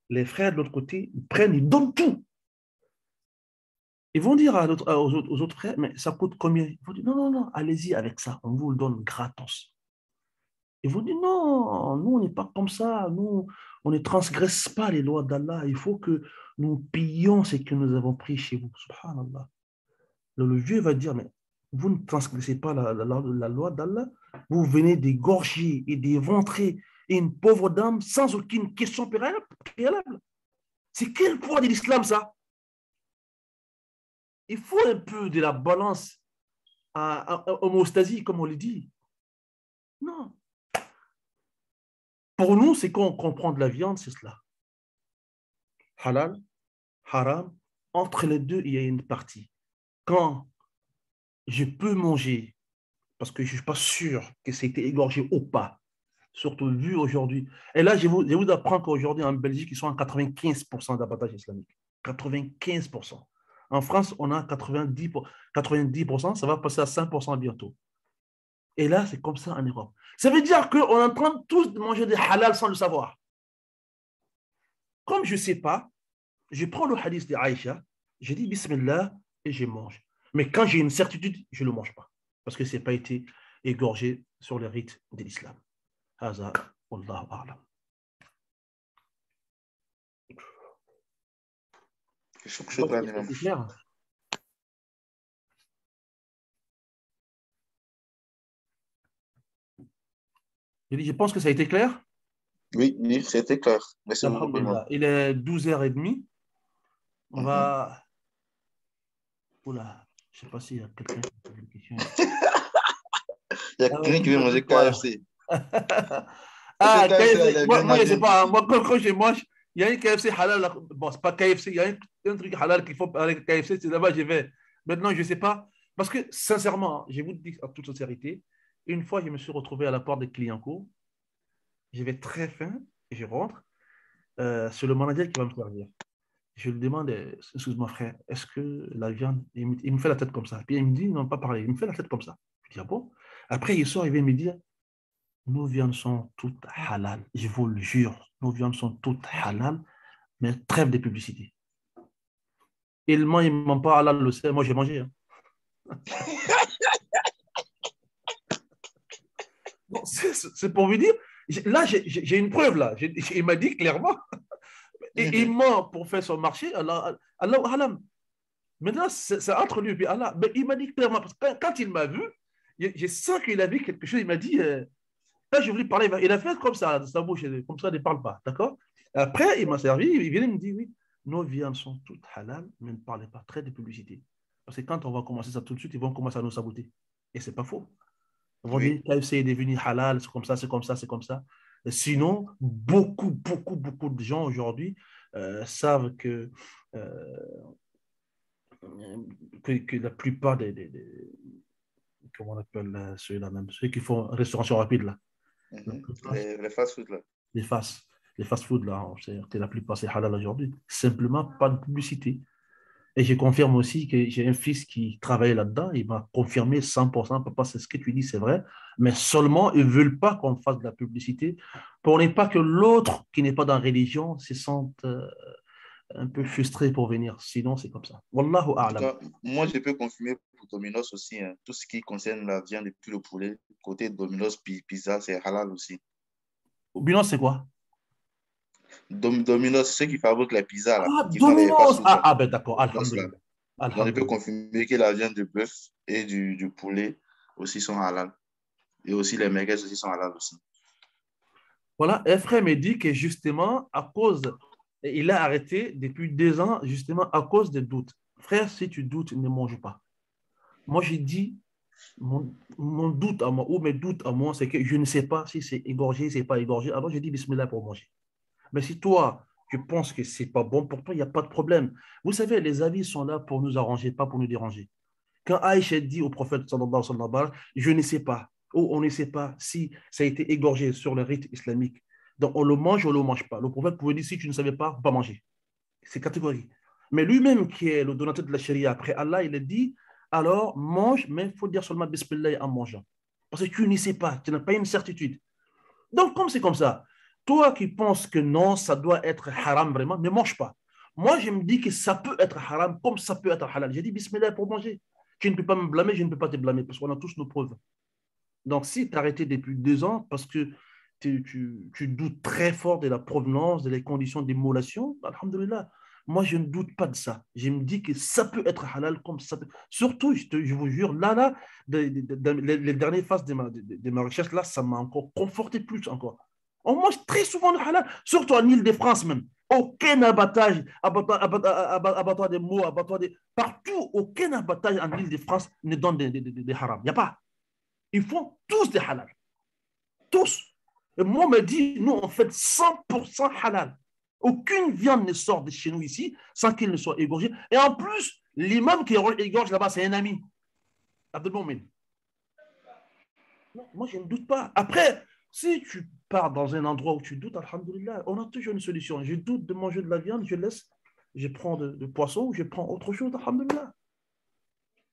les frères de l'autre côté, ils prennent, ils donnent tout. Ils vont dire aux autres frères, mais ça coûte combien? Ils vont dire, non, allez-y avec ça, on vous le donne gratos. Ils vont dire, non, nous, on n'est pas comme ça, nous, on ne transgresse pas les lois d'Allah, il faut que nous payons ce que nous avons pris chez vous. Subhanallah. Le vieux va dire, mais vous ne transgressez pas la loi d'Allah, vous venez d'égorger et d'éventrer une pauvre dame sans aucune question préalable. C'est quel poids de l'islam, ça? il faut un peu de la balance à homéostasie, comme on le dit. Non. Pour nous, c'est quand on comprend de la viande, c'est cela. Halal, haram, entre les deux, il y a une partie. Quand je peux manger, parce que je ne suis pas sûr que c'était égorgé ou pas, surtout vu aujourd'hui. Et là, je vais vous apprendre qu'aujourd'hui, en Belgique, ils sont à 95% d'abattage islamique. 95%. En France, on a 90%, ça va passer à 5% bientôt. Et là, c'est comme ça en Europe. Ça veut dire qu'on est en train tous de manger des halal sans le savoir. Comme je ne sais pas, je prends le hadith de Aïcha, je dis Bismillah et je mange. Mais quand j'ai une certitude, je ne le mange pas. Parce que ce n'a pas été égorgé sur les rites de l'islam. Haza, wallahu a'lam. C'est clair? Je pense que ça a été clair. Oui, oui, c'était clair. Merci beaucoup. Il est 12h30. On va. Oula, je ne sais pas s'il y a quelqu'un qui a une question. Il y a quelqu'un qui veut manger KFC. Ah, KFC. Moi, je ne sais pas. Moi, quand je mange, il y a une KFC halal. Bon, ce n'est pas KFC. Il y a un truc halal qu'il faut avec KFC. C'est là-bas je vais. Maintenant, je ne sais pas. Parce que, sincèrement, je vous dis en toute sincérité, une fois, je me suis retrouvé à la porte des Clignancourt. J'avais très faim. Je rentre. C'est le manager qui va me servir. Je lui demande, excuse-moi frère, est-ce que la viande, il me fait la tête comme ça. Puis il me dit, non, pas parler, il me fait la tête comme ça. Je dis, ah bon? Après, il sort, il vient me dire, nos viandes sont toutes halal. Je vous le jure, nos viandes sont toutes halal, mais trêve de publicité. Il ne ment pas, halal le sait, moi j'ai mangé. Hein. C'est pour vous dire, là j'ai une preuve là. Il m'a dit clairement. Et il ment pour faire son marché. Allah alam. Maintenant, c'est entre lui et Allah. Mais il m'a dit clairement, parce que quand il m'a vu, je sens qu'il a vu quelque chose. Il m'a dit, là, je voulais parler. Il a fait comme ça, de sa bouche, comme ça, il ne parle pas. D'accord? Après, il m'a servi. Il vient et me dit, oui, nos viandes sont toutes halal, mais ne parlez pas très de publicité. Parce que quand on va commencer ça tout de suite, ils vont commencer à nous saboter. Et ce n'est pas faux. Ils vont dire, KFC est devenu halal, c'est comme ça, c'est comme ça, c'est comme ça. Sinon, beaucoup de gens aujourd'hui savent que la plupart comment on appelle ceux-là même, ceux qui font restauration rapide là. Les fast-food là. Les fast-food là, c'est la plupart c'est halal aujourd'hui. Simplement pas de publicité. Et je confirme aussi que j'ai un fils qui travaille là-dedans. Il m'a confirmé 100%, papa, c'est ce que tu dis, c'est vrai. Mais seulement, ils ne veulent pas qu'on fasse de la publicité pour ne pas que l'autre qui n'est pas dans la religion se sente un peu frustré pour venir. Sinon, c'est comme ça. Wallahu a'lam. Moi, je peux confirmer pour Domino's aussi. Hein. Tout ce qui concerne la viande et puis le poulet, côté Domino's, pizza, c'est halal aussi. Domino's, c'est quoi? Domino's, c'est ceux qui fabriquent les pizzas. Là, ah, Domino's! Ben d'accord. Alhamdulillah. Donc, je peux confirmer que la viande de bœuf et du poulet aussi sont halal. Et aussi les merguez aussi sont halal aussi. Voilà, un frère me dit que justement, il a arrêté depuis 2 ans, justement à cause des doutes. Frère, si tu doutes, ne mange pas. Moi, j'ai dit, mon doute à moi, ou mes doutes à moi, c'est que je ne sais pas si c'est égorgé, si c'est pas égorgé. Alors, j'ai dit bismillah pour manger. Mais si toi, tu penses que c'est pas bon pour toi, il n'y a pas de problème. Vous savez, les avis sont là pour nous arranger, pas pour nous déranger. Quand Aïcha dit au prophète, sallallahu alayhi wa sallam, je ne sais pas, ou on ne sait pas si ça a été égorgé sur le rite islamique, donc on le mange ou on ne le mange pas. Le prophète pouvait dire, si tu ne savais pas, pas manger. C'est catégorique. Mais lui-même, qui est le donateur de la charia, après Allah, il a dit, alors mange, mais il faut dire seulement bismillah en mangeant. Parce que tu ne sais pas, tu n'as pas une certitude. Donc, comme c'est comme ça, toi qui penses que non, ça doit être haram vraiment, ne mange pas. Moi, je me dis que ça peut être haram comme ça peut être halal. J'ai dit bismillah pour manger. Tu ne peux pas me blâmer, je ne peux pas te blâmer parce qu'on a tous nos preuves. Donc, si tu as arrêté depuis 2 ans parce que tu doutes très fort de la provenance, des conditions d'émolation, alhamdulillah, moi, je ne doute pas de ça. Je me dis que ça peut être halal comme ça peut. Surtout, je vous jure, là, les dernières phases de ma recherche, là, ça m'a encore conforté plus encore. On mange très souvent le halal, surtout en Île-de-France même. Aucun abattage, abattoir des mots, partout, aucun abattage en Île-de-France ne donne des haram. Il n'y a pas. Ils font tous des halal. Tous. Et moi, on me dit, nous, on fait 100% halal. Aucune viande ne sort de chez nous ici sans qu'il ne soit égorgé. Et en plus, l'imam qui égorge là-bas, c'est un ami. Abdelmoumen. Moi, je ne doute pas. Après, si tu pars dans un endroit où tu doutes, alhamdoulilah, on a toujours une solution. Je doute de manger de la viande, je laisse, je prends de poisson ou je prends autre chose, alhamdoulilah.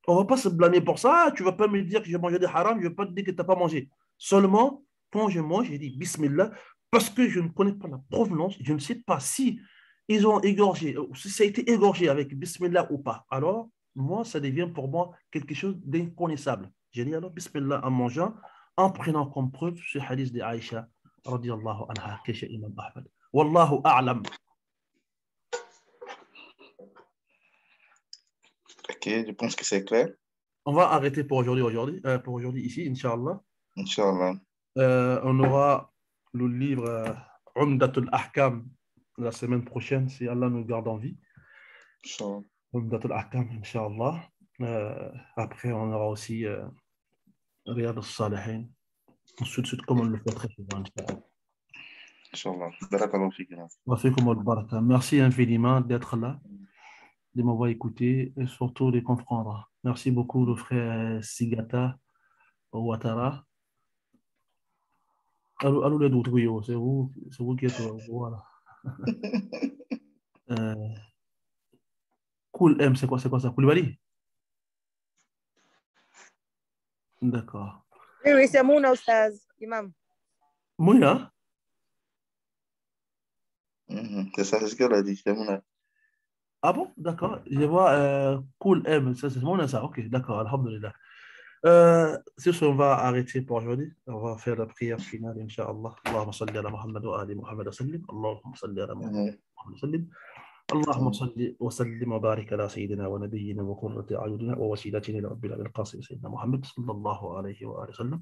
On ne va pas se blâmer pour ça. Tu ne vas pas me dire que j'ai mangé des haram, je ne vais pas te dire que tu n'as pas mangé. Seulement, quand je mange, je dis bismillah, parce que je ne connais pas la provenance, je ne sais pas si ils ont égorgé, si ça a été égorgé avec bismillah ou pas. Alors, moi, ça devient pour moi quelque chose d'inconnaissable. J'ai dit alors bismillah en mangeant, en prenant comme preuve ce hadith de Aïcha, radiyallahu anha, que chez Imam Ahmad. Wallahu a'lam. Ok, je pense que c'est clair. On va arrêter pour aujourd'hui ici, Inch'Allah. Inch'Allah. On aura le livre Umdatul Ahkam la semaine prochaine, si Allah nous garde en vie. Inch'Allah. Umdatul Ahkam, Inch'Allah. Après, on aura aussi Riyad al-Salihin. Ensuite, comme on le fait très souvent, Inch'Allah. Barakallahu fik. Merci infiniment d'être là, de m'avoir écouté et surtout de comprendre. Merci beaucoup, le frère Sigata Ouattara. Allô les d'autres, c'est vous qui êtes. Voilà. Cool M, c'est quoi ça? Koulibaly? D'accord. Oui, c'est Mouna, Oustaz, Imam. Mouna? C'est ça, c'est ce qu'elle a dit, c'est Mouna. Ah bon? D'accord. Je vois Cool M, c'est Mouna ça. Ok, d'accord, alhamdulillah. Sur ce, on va arrêter pour aujourd'hui. On va faire la prière finale, Inch'Allah. Allahumma salli ala Muhammad wa ali Muhammad wa sallim. Allahumma salli ala Muhammad wa sallim. اللهم صل وسلم وبارك على سيدنا ونبينا وقرة أعيننا ووسيلتنا إلى ربنا القاسم سيدنا محمد صلى الله عليه وآله وسلم.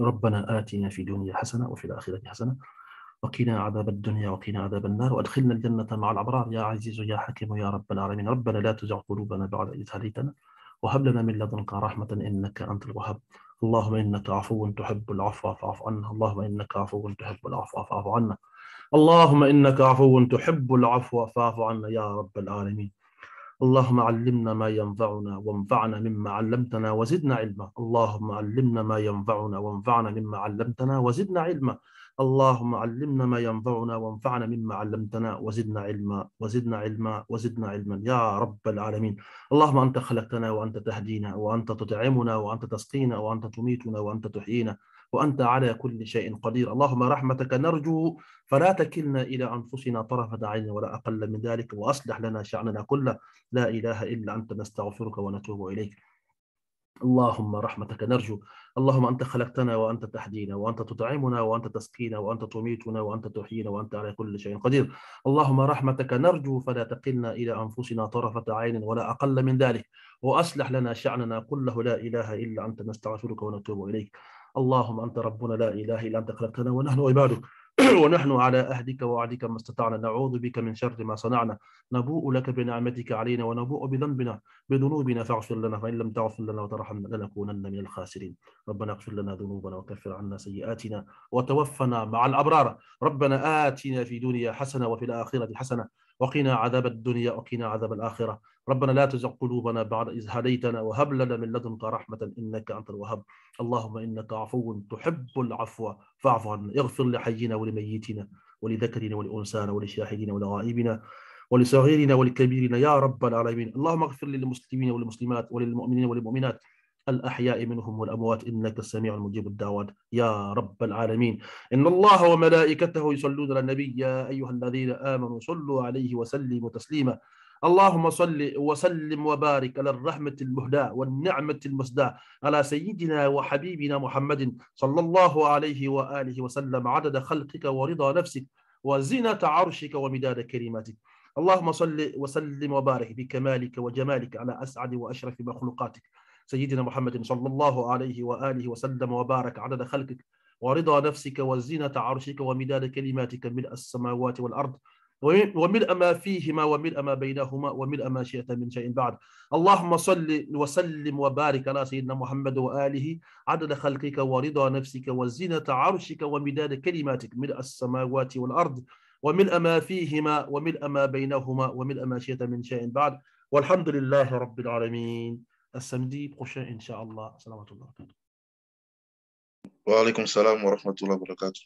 ربنا آتنا في الدنيا حسنة وفي الآخرة حسنة وقنا عذاب الدنيا وقنا عذاب النار وأدخلنا الجنة مع الأبرار يا عزيز يا حكيم يا رب العالمين. ربنا لا تزغ قلوبنا بعد إذ هديتنا وهب لنا من لدنك رحمة إنك أنت الوهاب. اللهم إنك عفو تحب العفو فاعف عنا. اللهم إنك عفو تحب العفو فاعف عنا. اللهم إنك عفو تحب العفو فاعف عنا يا رب العالمين. اللهم علمنا ما ينفعنا وانفعنا مما علمتنا وزدنا علما. اللهم علمنا ما ينفعنا وانفعنا مما علمتنا وزدنا علما. اللهم علمنا ما ينفعنا وانفعنا مما علمتنا وزدنا علما وزدنا علما وزدنا علما يا رب العالمين. اللهم أنت خلقتنا وأنت تهدينا وأنت تطعمنا وأنت تسقينا وأنت تميتنا وأنت تحيينا وأنت على كل شيء قدير. اللهم رحمتك نرجو فلا تكلنا إلى أنفسنا طرفة عين ولا أقل من ذلك وأصلح لنا شأننا كله. لا إله إلا أنت نستغفرك ونتوب إليك. اللهم رحمتك نرجو. اللهم أنت خلقتنا وأنت تهدينا وأنت تطعمنا وأنت تسقينا وأنت تميتنا وأنت تحيينا وأنت على كل شيء قدير. اللهم رحمتك نرجو فلا تكلنا إلى أنفسنا طرفة عين ولا أقل من ذلك وأصلح لنا شأننا كله. لا إله إلا أنت نستغفرك ونتوب إليك. اللهم أنت ربنا لا إله إلا أنت خلقتنا ونحن عبادك ونحن على أهدك ووعدك ما استطعنا. نعوذ بك من شر ما صنعنا. نبوء لك بنعمتك علينا ونبوء بذنوبنا فاغفر لنا فإن لم تغفر لنا وترحمنا لنكونن من الخاسرين. ربنا اغفر لنا ذنوبنا وكفر عنا سيئاتنا وتوفنا مع الأبرار. ربنا آتنا في الدنيا حسنة وفي الآخرة حسنة وقنا عذاب الدنيا وقنا عذاب الآخرة. ربنا لا تزغ قلوبنا بعد إذ هديتنا وهب لنا من لدنك رحمة إنك أنت الوهاب. اللهم إنك عفو تحب العفو فاعف عنا. اغفر لحينا ولميتنا ولذكرنا ولأنسانا ولشاهدنا ولغائبنا ولصغيرنا ولكبيرنا يا رب العالمين. اللهم اغفر للمسلمين والمسلمات وللمؤمنين والمؤمنات الأحياء منهم والأموات إنك السميع المجيب الدعوات يا رب العالمين. إن الله وملائكته يصلون على النبي يا أيها الذين آمنوا صلوا عليه وسلموا تسليما. اللهم صل وسلم وبارك على الرحمة المهداة والنعمة المسداة على سيدنا وحبيبنا محمد صلى الله عليه وآله وسلم عدد خلقك ورضا نفسك وزنة عرشك ومداد كلماتك. اللهم صل وسلم وبارك بكمالك وجمالك على أسعد وأشرف مخلوقاتك سيدنا محمد صلى الله عليه وآله وسلم وبارك عدد خلقك ورضا نفسك وزنة عرشك ومداد كلماتك ملء السماوات والأرض وملء ما فيهما وملء ما بينهما وملء ما شئت من شيء بعد. اللهم صل وسلم وبارك على سيدنا محمد وآله عدد خلقك ورضا نفسك وزنة عرشك ومداد كلماتك ملء السماوات والأرض وملء ما فيهما وملء ما بينهما وملء ما شئت من شيء بعد. والحمد لله رب العالمين. السمدي prochain إن شاء الله. السلام عليكم. Wa alaykum salam wa rahmatullahi wa barakatuh.